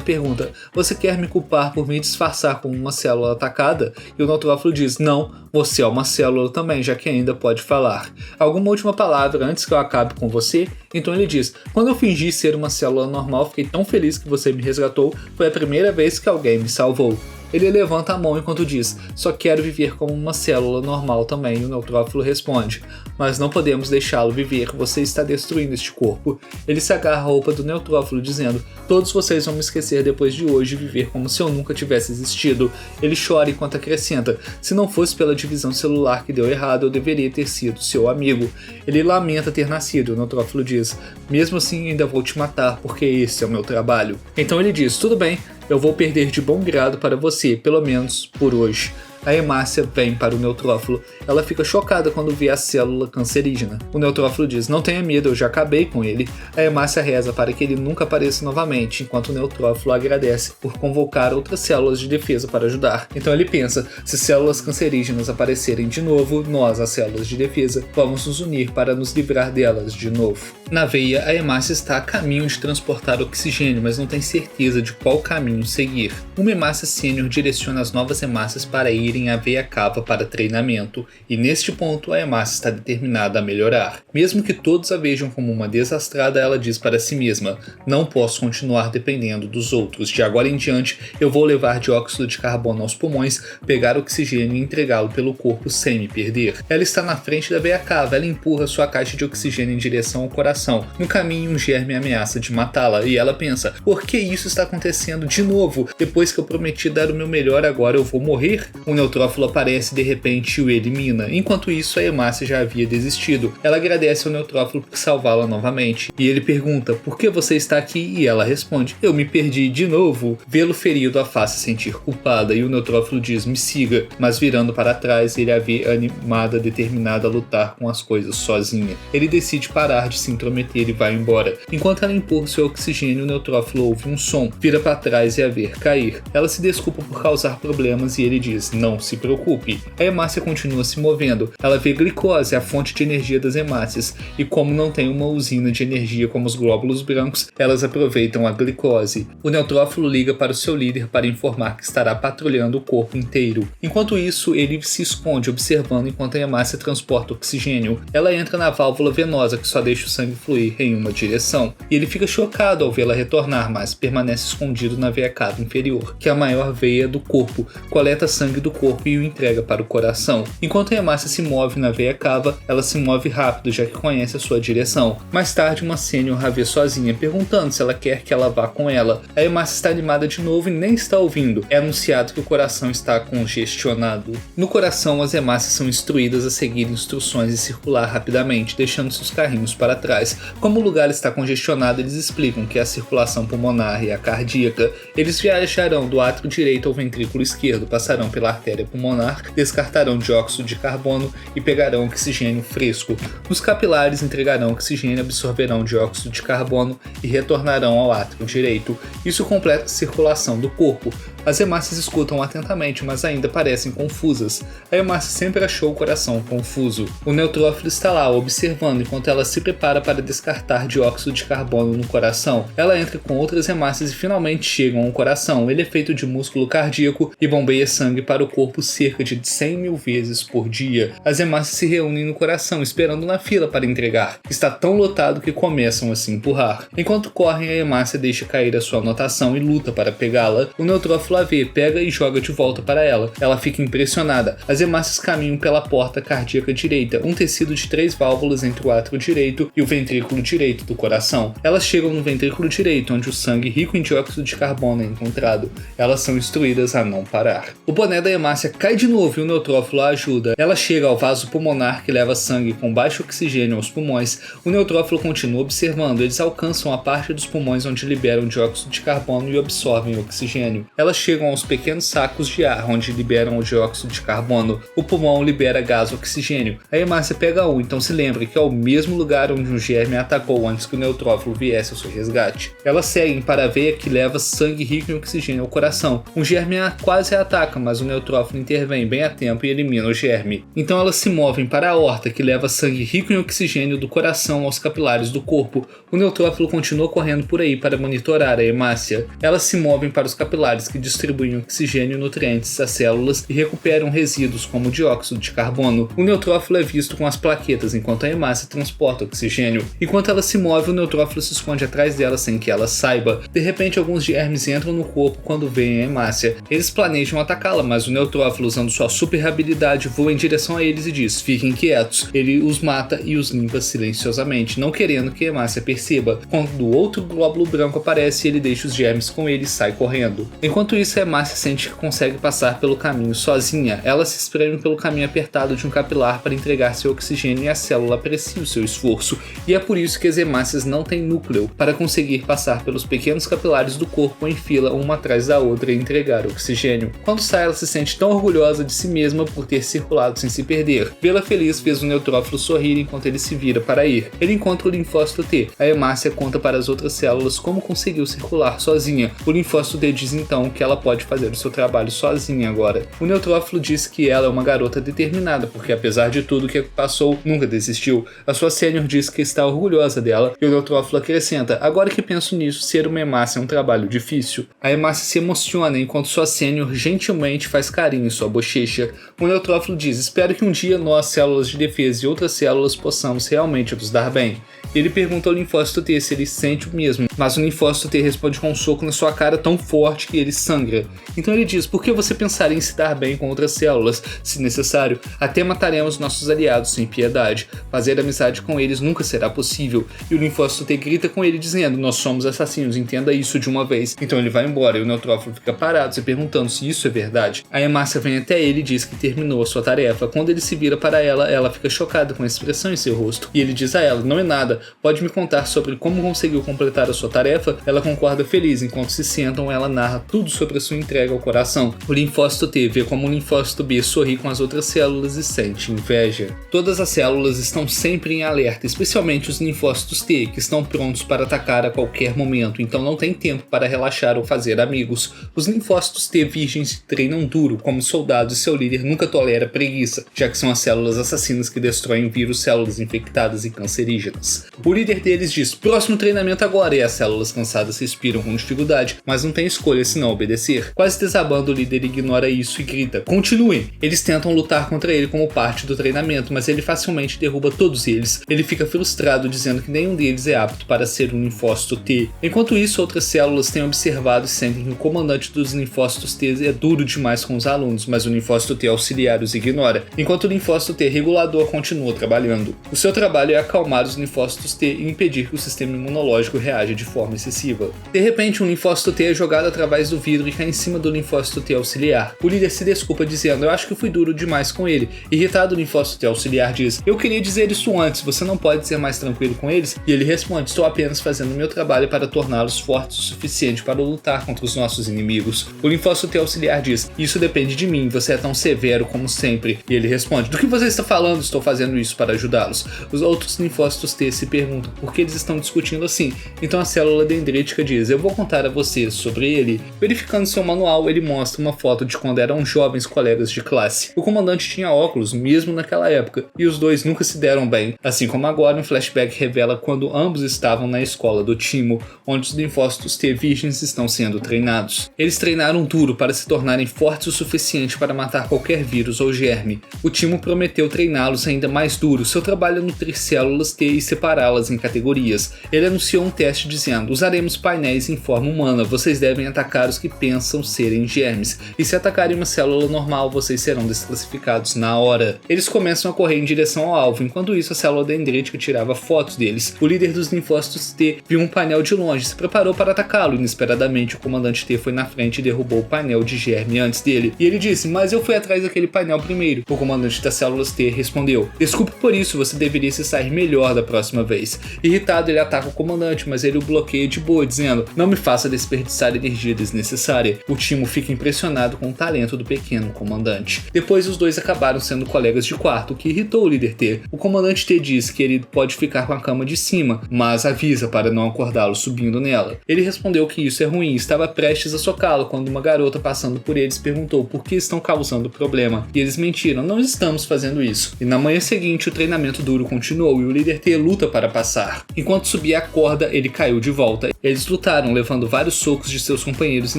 pergunta: você quer me culpar por me disfarçar como uma célula atacada? E o neutrófilo diz: não, você é uma célula também, já que ainda pode falar. Alguma última palavra antes que eu acabe com você? Então ele diz: quando eu fingi ser uma célula normal, fiquei tão feliz que você me resgatou, foi a primeira vez que alguém me salvou. Ele levanta a mão enquanto diz: só quero viver como uma célula normal também. E o neutrófilo responde: mas não podemos deixá-lo viver, você está destruindo este corpo. Ele se agarra à roupa do neutrófilo dizendo: todos vocês vão me esquecer depois de hoje e viver como se eu nunca tivesse existido. Ele chora enquanto acrescenta: se não fosse pela divisão celular que deu errado, eu deveria ter sido seu amigo. Ele lamenta ter nascido. O neutrófilo diz: mesmo assim ainda vou te matar, porque esse é o meu trabalho. Então ele diz: tudo bem, eu vou perder de bom grado para você, pelo menos por hoje. A hemácia vem para o neutrófilo. Ela fica chocada quando vê a célula cancerígena. O neutrófilo diz: não tenha medo, eu já acabei com ele. A hemácia reza para que ele nunca apareça novamente, enquanto o neutrófilo agradece por convocar outras células de defesa para ajudar. Então ele pensa: se células cancerígenas aparecerem de novo, nós, as células de defesa, vamos nos unir para nos livrar delas de novo. Na veia, a hemácia está a caminho de transportar oxigênio, mas não tem certeza de qual caminho seguir. Uma hemácia sênior direciona as novas hemácias para irem à veia cava para treinamento, e neste ponto a hemácia está determinada a melhorar. Mesmo que todos a vejam como uma desastrada, ela diz para si mesma: não posso continuar dependendo dos outros. De agora em diante, eu vou levar dióxido de carbono aos pulmões, pegar oxigênio e entregá-lo pelo corpo sem me perder. Ela está na frente da veia cava, ela empurra sua caixa de oxigênio em direção ao coração. No caminho, um germe ameaça de matá-la, e ela pensa: por que isso está acontecendo de novo? Depois que eu prometi dar o meu melhor, agora eu vou morrer? O neutrófilo aparece de repente e o elimina. Enquanto isso, a hemácia já havia desistido. Ela agradece ao neutrófilo por salvá-la novamente. E ele pergunta: por que você está aqui? E ela responde: eu me perdi de novo. Vê-lo ferido a faz sentir culpada, e o neutrófilo diz: me siga. Mas virando para trás, ele a vê animada, determinada a lutar com as coisas sozinha. Ele decide parar de se intrometer e vai embora. Enquanto ela empurra seu oxigênio, o neutrófilo ouve um som, vira para trás e a vê cair. Ela se desculpa por causar problemas e ele diz: não se preocupe. A hemácia continua se movendo. Ela vê glicose, a fonte de energia das hemácias, e como não tem uma usina de energia como os glóbulos brancos, elas aproveitam a glicose. O neutrófilo liga para o seu líder para informar que estará patrulhando o corpo inteiro. Enquanto isso, ele se esconde observando enquanto a hemácia transporta oxigênio. Ela entra na válvula venosa que só deixa o sangue fluir em uma direção, e ele fica chocado ao vê-la retornar, mas permanece escondido na veia cava inferior, que é a maior veia do corpo, coleta sangue do corpo e o entrega para o coração. Enquanto a hemácia se move na veia cava, ela se move rápido, já que conhece a sua direção. Mais tarde, uma sênior a vê sozinha, perguntando se ela quer que ela vá com ela. A hemácia está animada de novo e nem está ouvindo. É anunciado que o coração está congestionado. No coração, as hemácias são instruídas a seguir instruções e circular rapidamente, deixando seus carrinhos para trás. Como o lugar está congestionado, eles explicam que a circulação pulmonar e a cardíaca. Eles viajarão do átrio direito ao ventrículo esquerdo, passarão pela artéria pulmonar, descartarão dióxido de carbono e pegarão oxigênio fresco. Nos capilares, entregarão oxigênio, absorverão dióxido de carbono e retornarão ao átrio direito. Isso completa a circulação do corpo. As hemácias escutam atentamente, mas ainda parecem confusas. A hemácia sempre achou o coração confuso. O neutrófilo está lá, observando, enquanto ela se prepara para descartar dióxido de carbono no coração. Ela entra com outras hemácias e finalmente chegam ao coração. Ele é feito de músculo cardíaco e bombeia sangue para o corpo cerca de 100 mil vezes por dia. As hemácias se reúnem no coração, esperando na fila para entregar. Está tão lotado que começam a se empurrar. Enquanto correm, a hemácia deixa cair a sua anotação e luta para pegá-la. O neutrófilo a vê, pega e joga de volta para ela. Ela fica impressionada. As hemácias caminham pela porta cardíaca direita, um tecido de 3 válvulas entre o átrio direito e o ventrículo direito do coração. Elas chegam no ventrículo direito, onde o sangue rico em dióxido de carbono é encontrado. Elas são instruídas a não parar. O boné da hemácia cai de novo e o neutrófilo a ajuda. Ela chega ao vaso pulmonar que leva sangue com baixo oxigênio aos pulmões. O neutrófilo continua observando. Eles alcançam a parte dos pulmões onde liberam dióxido de carbono e absorvem oxigênio. Elas chegam aos pequenos sacos de ar onde liberam o dióxido de carbono. O pulmão libera gás oxigênio. A hemácia pega um, então se lembre que é o mesmo lugar onde um germe atacou antes que o neutrófilo viesse ao seu resgate. Elas seguem para a veia que leva sangue rico em oxigênio ao coração. Um germe quase a ataca, mas o neutrófilo intervém bem a tempo e elimina o germe. Então elas se movem para a aorta que leva sangue rico em oxigênio do coração aos capilares do corpo. O neutrófilo continua correndo por aí para monitorar a hemácia. Elas se movem para os capilares que distribuem oxigênio e nutrientes às células e recuperam resíduos como dióxido de carbono. O neutrófilo é visto com as plaquetas, enquanto a hemácia transporta oxigênio. Enquanto ela se move, o neutrófilo se esconde atrás dela sem que ela saiba. De repente, alguns germes entram no corpo quando veem a hemácia. Eles planejam atacá-la, mas o neutrófilo, usando sua super habilidade, voa em direção a eles e diz: fiquem quietos. Ele os mata e os limpa silenciosamente, não querendo que a hemácia perceba. Quando outro glóbulo branco aparece, ele deixa os germes com ele e sai correndo. Enquanto isso, a hemácia sente que consegue passar pelo caminho sozinha. Ela se espreme pelo caminho apertado de um capilar para entregar seu oxigênio e a célula aprecia o seu esforço. E é por isso que as hemácias não têm núcleo, para conseguir passar pelos pequenos capilares do corpo em fila uma atrás da outra e entregar oxigênio. Quando sai, ela se sente tão orgulhosa de si mesma por ter circulado sem se perder. Vê-la feliz fez o neutrófilo sorrir enquanto ele se vira para ir. Ele encontra o linfócito T. A hemácia conta para as outras células como conseguiu circular sozinha. O linfócito T diz então que ela pode fazer o seu trabalho sozinha agora. O neutrófilo diz que ela é uma garota determinada, porque apesar de tudo que passou, nunca desistiu. A sua sênior diz que está orgulhosa dela, e o neutrófilo acrescenta: agora que penso nisso, ser uma hemácia é um trabalho difícil. A hemácia se emociona enquanto sua sênior gentilmente faz carinho em sua bochecha. O neutrófilo diz: espero que um dia nós, células de defesa e outras células, possamos realmente nos dar bem. Ele pergunta ao linfócito T se ele sente o mesmo, mas o linfócito T responde com um soco na sua cara tão forte que ele sangra. Então ele diz: por que você pensaria em se dar bem com outras células? Se necessário, até mataremos nossos aliados sem piedade. Fazer amizade com eles nunca será possível. E o linfócito T grita com ele dizendo: nós somos assassinos, entenda isso de uma vez. Então ele vai embora e o neutrófilo fica parado se perguntando se isso é verdade. A hemácia vem até ele e diz que terminou a sua tarefa. Quando ele se vira para ela, ela fica chocada com a expressão em seu rosto. E ele diz a ela: não é nada, pode me contar sobre como conseguiu completar a sua tarefa? Ela concorda feliz. Enquanto se sentam, ela narra tudo sobre a sua entrega ao coração. O linfócito T vê como o linfócito B sorri com as outras células e sente inveja. Todas as células estão sempre em alerta, especialmente os linfócitos T, que estão prontos para atacar a qualquer momento, então não tem tempo para relaxar ou fazer amigos. Os linfócitos T virgens treinam duro como soldados e seu líder nunca tolera preguiça, já que são as células assassinas que destroem vírus, células infectadas e cancerígenas. O líder deles diz: próximo treinamento agora, e as células cansadas respiram com dificuldade, mas não tem escolha senão obedecer. Quase desabando, o líder ignora isso e grita: continuem! Eles tentam lutar contra ele como parte do treinamento, mas ele facilmente derruba todos eles. Ele fica frustrado, dizendo que nenhum deles é apto para ser um linfócito T. Enquanto isso, outras células têm observado e sentem que o comandante dos linfócitos T é duro demais com os alunos, mas o linfócito T auxiliar os ignora, enquanto o linfócito T regulador continua trabalhando. O seu trabalho é acalmar os linfócitos T e impedir que o sistema imunológico reaja de forma excessiva. De repente, um linfócito T é jogado através do vidro e cai em cima do linfócito T auxiliar. O líder se desculpa dizendo: eu acho que fui duro demais com ele. Irritado, o linfócito T auxiliar diz: eu queria dizer isso antes, você não pode ser mais tranquilo com eles? E ele responde: estou apenas fazendo meu trabalho para torná-los fortes o suficiente para lutar contra os nossos inimigos. O linfócito T auxiliar diz: isso depende de mim, você é tão severo como sempre. E ele responde: do que você está falando? Estou fazendo isso para ajudá-los. Os outros linfócitos T se perguntam por que eles estão discutindo assim. Então a célula dendrítica diz: eu vou contar a você sobre ele. Verificando seu manual, ele mostra uma foto de quando eram jovens colegas de classe. O comandante tinha óculos, mesmo naquela época, e os dois nunca se deram bem. Assim como agora, um flashback revela quando ambos estavam na escola do Timo, onde os linfócitos T virgens estão sendo treinados. Eles treinaram duro para se tornarem fortes o suficiente para matar qualquer vírus ou germe. O Timo prometeu treiná-los ainda mais duro. Seu trabalho é nutrir células T e separá-las em categorias. Ele anunciou um teste dizendo: usaremos painéis em forma humana, vocês devem atacar os que pensam serem germes, e se atacarem uma célula normal, vocês serão desclassificados na hora. Eles começam a correr em direção ao alvo, enquanto isso a célula dendrítica tirava fotos deles. O líder dos linfócitos T viu um painel de longe, se preparou para atacá-lo. Inesperadamente, o comandante T foi na frente e derrubou o painel de germe antes dele. E ele disse: mas eu fui atrás daquele painel primeiro. O comandante das células T respondeu: desculpe por isso, você deveria se sair melhor da próxima vez. Irritado, ele ataca o comandante, mas ele o bloqueia de boa, dizendo: não me faça desperdiçar energia desnecessária. O Timo fica impressionado com o talento do pequeno comandante. Depois, os dois acabaram sendo colegas de quarto, o que irritou o líder T. O comandante T diz que ele pode ficar com a cama de cima, mas avisa para não acordá-lo subindo nela. Ele respondeu que isso é ruim e estava prestes a socá-lo quando uma garota passando por eles perguntou por que estão causando problema. E eles mentiram: não estamos fazendo isso. E na manhã seguinte, o treinamento duro continuou e o líder T luta para passar. Enquanto subia a corda, ele caiu de volta. Eles lutaram, levando vários socos de seus companheiros e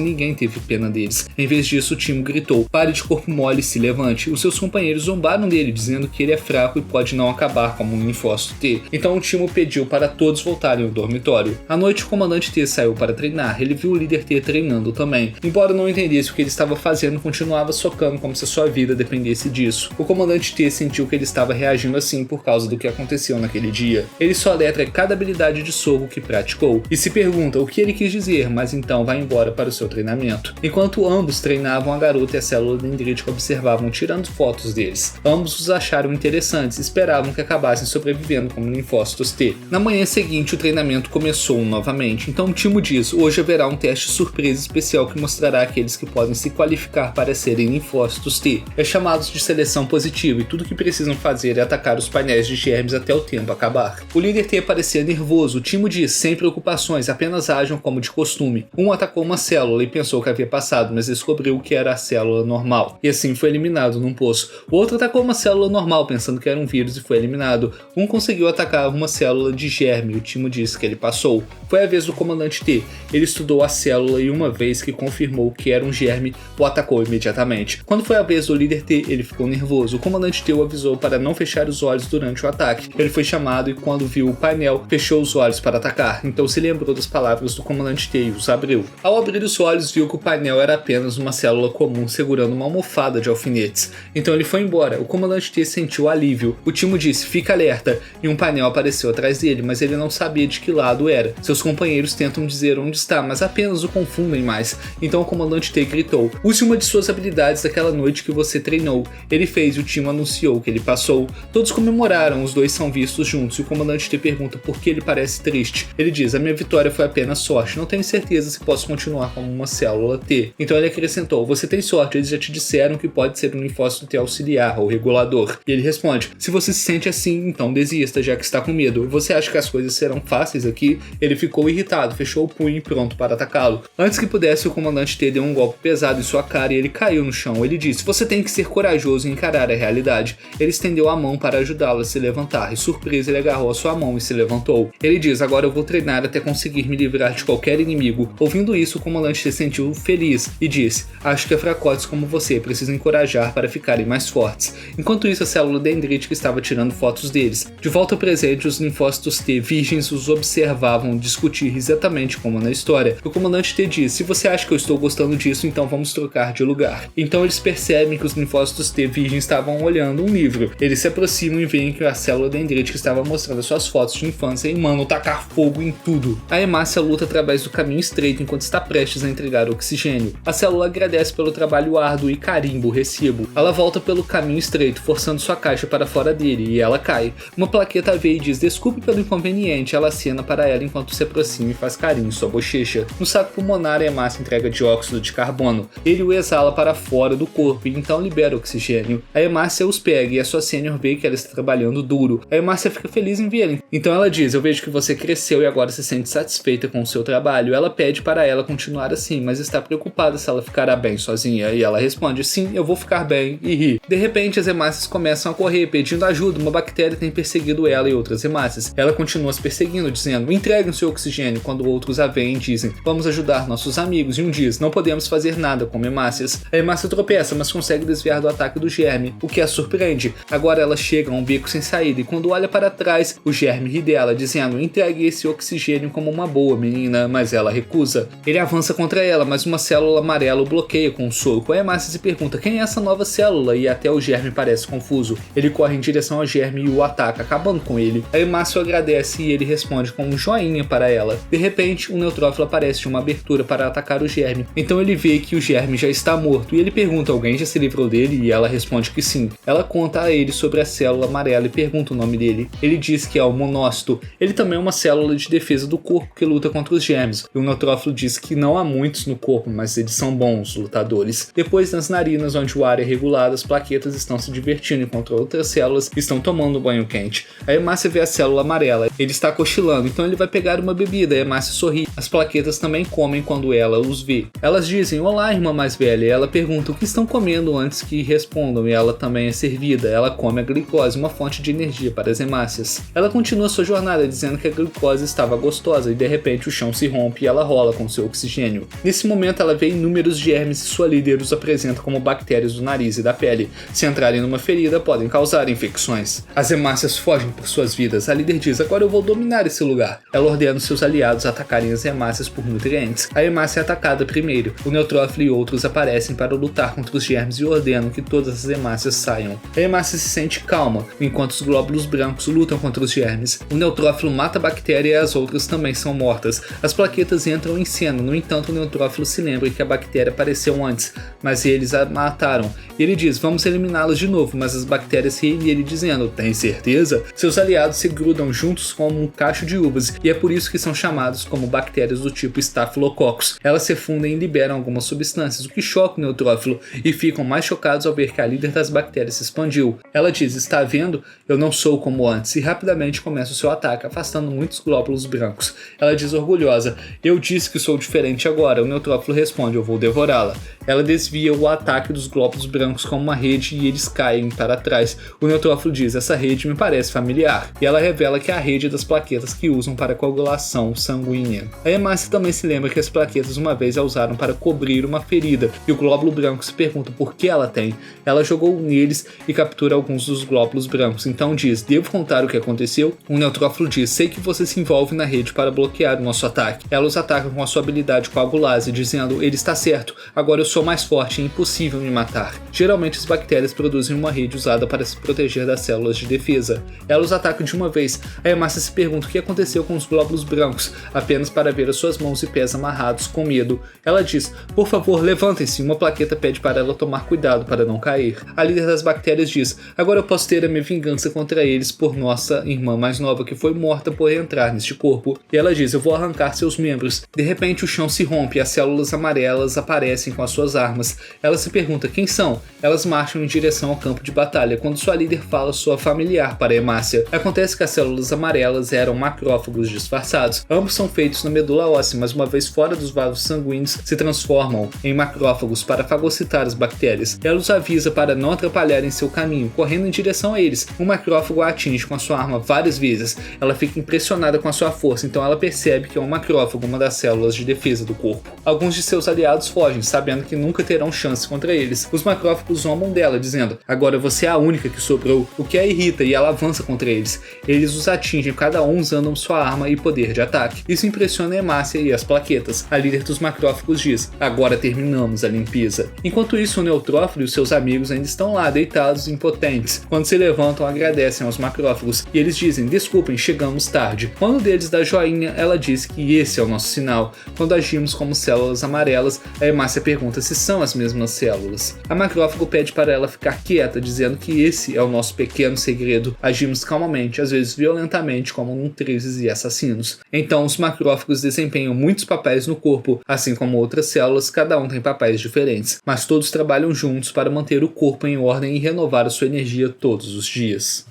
ninguém teve pena deles. Em vez disso, o Timo gritou: pare de corpo mole e se levante. Os seus companheiros zombaram dele, dizendo que ele é fraco e pode não acabar como um linfócito T. Então o Timo pediu para todos voltarem ao dormitório. À noite, o comandante T saiu para treinar. Ele viu o líder T treinando também. Embora não entendesse o que ele estava fazendo, continuava socando como se a sua vida dependesse disso. O comandante T sentiu que ele estava reagindo assim por causa do que aconteceu naquele dia. Ele soletra cada habilidade de soco que praticou e se pergunta o que ele quis dizer, mas então vai embora para o seu treinamento. Enquanto ambos treinavam, a garota e a célula dendrítica observavam, tirando fotos deles. Ambos os acharam interessantes e esperavam que acabassem sobrevivendo como linfócitos T. Na manhã seguinte, o treinamento começou novamente, então o Timo diz: hoje haverá um teste surpresa especial que mostrará aqueles que podem se qualificar para serem linfócitos T. É chamado de seleção positiva e tudo que precisam fazer é atacar os painéis de germes até o tempo acabar. O líder T parecia nervoso. O Timo diz: sem preocupações, apenas ajam como de costume. Um atacou uma célula e pensou que havia passado, mas descobriu que era a célula normal, e assim foi eliminado num poço. O outro atacou uma célula normal, pensando que era um vírus, e foi eliminado. Um conseguiu atacar uma célula de germe, e o Timo disse que ele passou. Foi a vez do comandante T. Ele estudou a célula e uma vez que confirmou que era um germe, o atacou imediatamente. Quando foi a vez do líder T, ele ficou nervoso. O comandante T o avisou para não fechar os olhos durante o ataque. Ele foi chamado e quando viu o painel, fechou os olhos para atacar. Então se lembrou das palavras do comandante T e os abriu. Ao abrir os olhos, viu que o painel era apenas uma célula comum segurando uma almofada de alfinetes. Então ele foi embora. O comandante T sentiu alívio. O Timo disse: fica alerta, e um painel apareceu atrás dele, mas ele não sabia de que lado era. Seus companheiros tentam dizer onde está, mas apenas o confundem mais. Então o comandante T gritou: use uma de suas habilidades daquela noite que você treinou. Ele fez e o Timo anunciou que ele passou. Todos comemoraram, os dois são vistos juntos e o comandante T pergunta por que ele parece triste. Ele diz: a minha vitória foi apenas sorte, não tenho certeza se posso continuar como uma célula T. Então ele acrescentou, você tem sorte, eles já te disseram que pode ser um linfócito T auxiliar ou regulador. E ele responde, se você se sente assim, então desista, já que está com medo. Você acha que as coisas serão fáceis aqui? Ele ficou irritado, fechou o punho e pronto para atacá-lo. Antes que pudesse, o comandante T deu um golpe pesado em sua cara e ele caiu no chão. Ele disse, você tem que ser corajoso e encarar a realidade. Ele estendeu a mão para ajudá-lo a se levantar e surpresa ele agarrou a sua mão e se levantou. Ele diz, agora eu vou treinar até conseguir me livrar de qualquer inimigo. Ouvindo isso, o comandante se sentiu feliz e disse, acho que fracotes como você precisam encorajar para ficarem mais fortes. Enquanto isso, a célula dendrítica estava tirando fotos deles. De volta ao presente, os linfócitos T virgens os observavam discutir exatamente como na história. O comandante T diz, se você acha que eu estou gostando disso, então vamos trocar de lugar. Então eles percebem que os linfócitos T virgens estavam olhando um livro. Eles se aproximam e veem que a célula dendrítica estava mostrando suas fotos de infância e mano tacar fogo em tudo. A hemácia luta através do caminho estreito enquanto está prestes a entregar oxigênio. A célula agradece pelo trabalho árduo e carimba o recibo. Ela volta pelo caminho estreito, forçando sua caixa para fora dele, e ela cai. Uma plaqueta vê e diz desculpe pelo inconveniente, ela acena para ela enquanto se aproxima e faz carinho em sua bochecha. No saco pulmonar, a hemácia entrega dióxido de carbono. Ele o exala para fora do corpo e então libera oxigênio. A hemácia os pega e a sua sênior vê que ela está trabalhando duro. A hemácia fica feliz em vê-la. Então ela diz, eu vejo que você cresceu e agora se sente satisfeita com o seu trabalho. Ela pede para ela continuar assim, mas está preocupada se ela ficará bem sozinha. E ela responde, sim, eu vou ficar bem, e ri. De repente, as hemácias começam a correr, pedindo ajuda. Uma bactéria tem perseguido ela e outras hemácias. Ela continua as perseguindo, dizendo, entreguem seu oxigênio, quando outros a veem dizem, vamos ajudar nossos amigos. E um diz, não podemos fazer nada como hemácias. A hemácia tropeça, mas consegue desviar do ataque do germe, o que a surpreende. Agora ela chega a um beco sem saída e quando olha para trás, o germe ri dela, dizendo, entregue esse oxigênio como uma boa menina, mas ela recusa. Ele avança contra ela, mas uma célula amarela o bloqueia com um soco. A hemácia se pergunta, quem é essa nova célula? E até o germe parece confuso. Ele corre em direção ao germe e o ataca, acabando com ele. A hemácia o agradece e ele responde com um joinha para ela. De repente, um neutrófilo aparece de uma abertura para atacar o germe. Então ele vê que o germe já está morto e ele pergunta, alguém já se livrou dele? E ela responde que sim. Ela conta a ele sobre a célula amarela e pergunta o nome dele. Ele diz que é o monócito. Ele também é uma célula de defesa do corpo que luta contra os germes. E o neutrófilo diz que não há muitos no corpo, mas eles são bons lutadores. Depois, nas narinas, onde o ar é regulado, as plaquetas estão se divertindo enquanto outras células estão tomando um banho quente. A hemácia vê a célula amarela. Ele está cochilando, então ele vai pegar uma bebida. A hemácia sorri. As plaquetas também comem quando ela os vê. Elas dizem, olá, irmã mais velha. E ela pergunta o que estão comendo antes que respondam, e ela também é servida. Ela come a glicose, uma fonte de energia para as hemácias. Ela continua sua jornada dizendo que a glicose estava gostosa e de repente o chão se rompe e ela rola com seu oxigênio. Nesse momento ela vê inúmeros germes e sua líder os apresenta como bactérias do nariz e da pele. Se entrarem numa ferida, podem causar infecções. As hemácias fogem por suas vidas. A líder diz, agora eu vou dominar esse lugar. Ela ordena seus aliados a atacarem as hemácias por nutrientes. A hemácia é atacada primeiro. O neutrófilo e outros aparecem para lutar contra os germes e ordenam que todas as hemácias saiam. A hemácia se sente calma, enquanto os glóbulos brancos lutam contra os germes. O neutrófilo mata a bactéria e as outras também são mortas. As plaquetas entram em cena, no entanto o neutrófilo se lembra que a bactéria apareceu antes, mas eles a mataram. E ele diz, vamos eliminá-las de novo, mas as bactérias riem e ele dizendo, tem certeza? Seus aliados se grudam juntos como um cacho de uvas, e é por isso que são chamados como bactérias do tipo Staphylococcus. Elas se fundem e liberam algumas substâncias, o que choca o neutrófilo, e ficam mais chocados ao ver que a líder das bactérias se expandiu. Ela diz, está vendo? Eu não sou como antes, e rapidamente começa o seu ataque, afastando muitos glóbulos brancos. Ela diz orgulhosa, eu disse que sou diferente agora. O neutrófilo responde, eu vou devorá-la. Ela desvia o ataque dos glóbulos brancos como uma rede e eles caem para trás. O neutrófilo diz, essa rede me parece familiar. E ela revela que é a rede das plaquetas que usam para coagulação sanguínea. A hemácia também se lembra que as plaquetas uma vez a usaram para cobrir uma ferida, e o glóbulo branco se pergunta por que ela tem. Ela jogou neles e captura alguns dos glóbulos brancos, então diz, devo contar o que aconteceu? O neutrófilo diz, sei que você se envolve na rede para bloquear o nosso ataque. Ela os ataca com a sua habilidade coagulase, dizendo, ele está certo, agora eu sou mais forte, é impossível me matar. Geralmente as bactérias produzem uma rede usada para se proteger das células de defesa. Ela os ataca de uma vez. A Emácia se pergunta o que aconteceu com os glóbulos brancos, apenas para ver as suas mãos e pés amarrados com medo. Ela diz: por favor, levantem-se. Uma plaqueta pede para ela tomar cuidado para não cair. A líder das bactérias diz: agora eu posso ter a minha vingança contra eles por nossa irmã mais nova que foi morta por entrar neste corpo. E ela diz: eu vou arrancar seus membros. De repente o chão se rompe e as células amarelas aparecem com as suas armas. Ela se pergunta quem são. Elas marcham em direção ao campo de batalha quando sua líder fala sua familiar para Emácia. Acontece que as células amarelas eram macrófagos disfarçados. Ambos são feitos na medula óssea, mas uma vez fora dos vasos sanguíneos se transformam em macrófagos para fagocitar as bactérias. Ela os avisa para não atrapalharem seu caminho, correndo em direção a eles. Um macrófago a atinge com a sua arma várias vezes. Ela fica impressionada com a sua força, então ela percebe que é um macrófago, uma das células de defesa do corpo. Alguns de seus aliados fogem, sabendo que nunca terão chance contra eles. Os macrófagos zombam dela, dizendo: agora você é a única que sobrou, o que a irrita, e ela avança contra eles. Eles os atingem, cada um usando sua arma e poder de ataque. Isso impressiona a Emácia e as plaquetas. A líder dos macrófagos diz: agora terminamos a limpeza. Enquanto isso, o Neutrófilo e seus amigos ainda estão lá, deitados impotentes. Quando se levantam, agradecem aos macrófagos e eles dizem: desculpem, chegamos tarde. Quando um deles dá joinha, ela diz que esse é o nosso sinal. Quando agimos como células amarelas, a Emácia pergunta se são as mesmas células. A macrófago pede para ela ficar quieta, dizendo que esse é o nosso pequeno segredo. Agimos calmamente, às vezes violentamente, como nutrizes e assassinos. Então, os macrófagos desempenham muitos papéis no corpo, assim como outras células, cada um tem papéis diferentes, mas todos trabalham juntos para manter o corpo em ordem e renovar a sua energia todos os dias.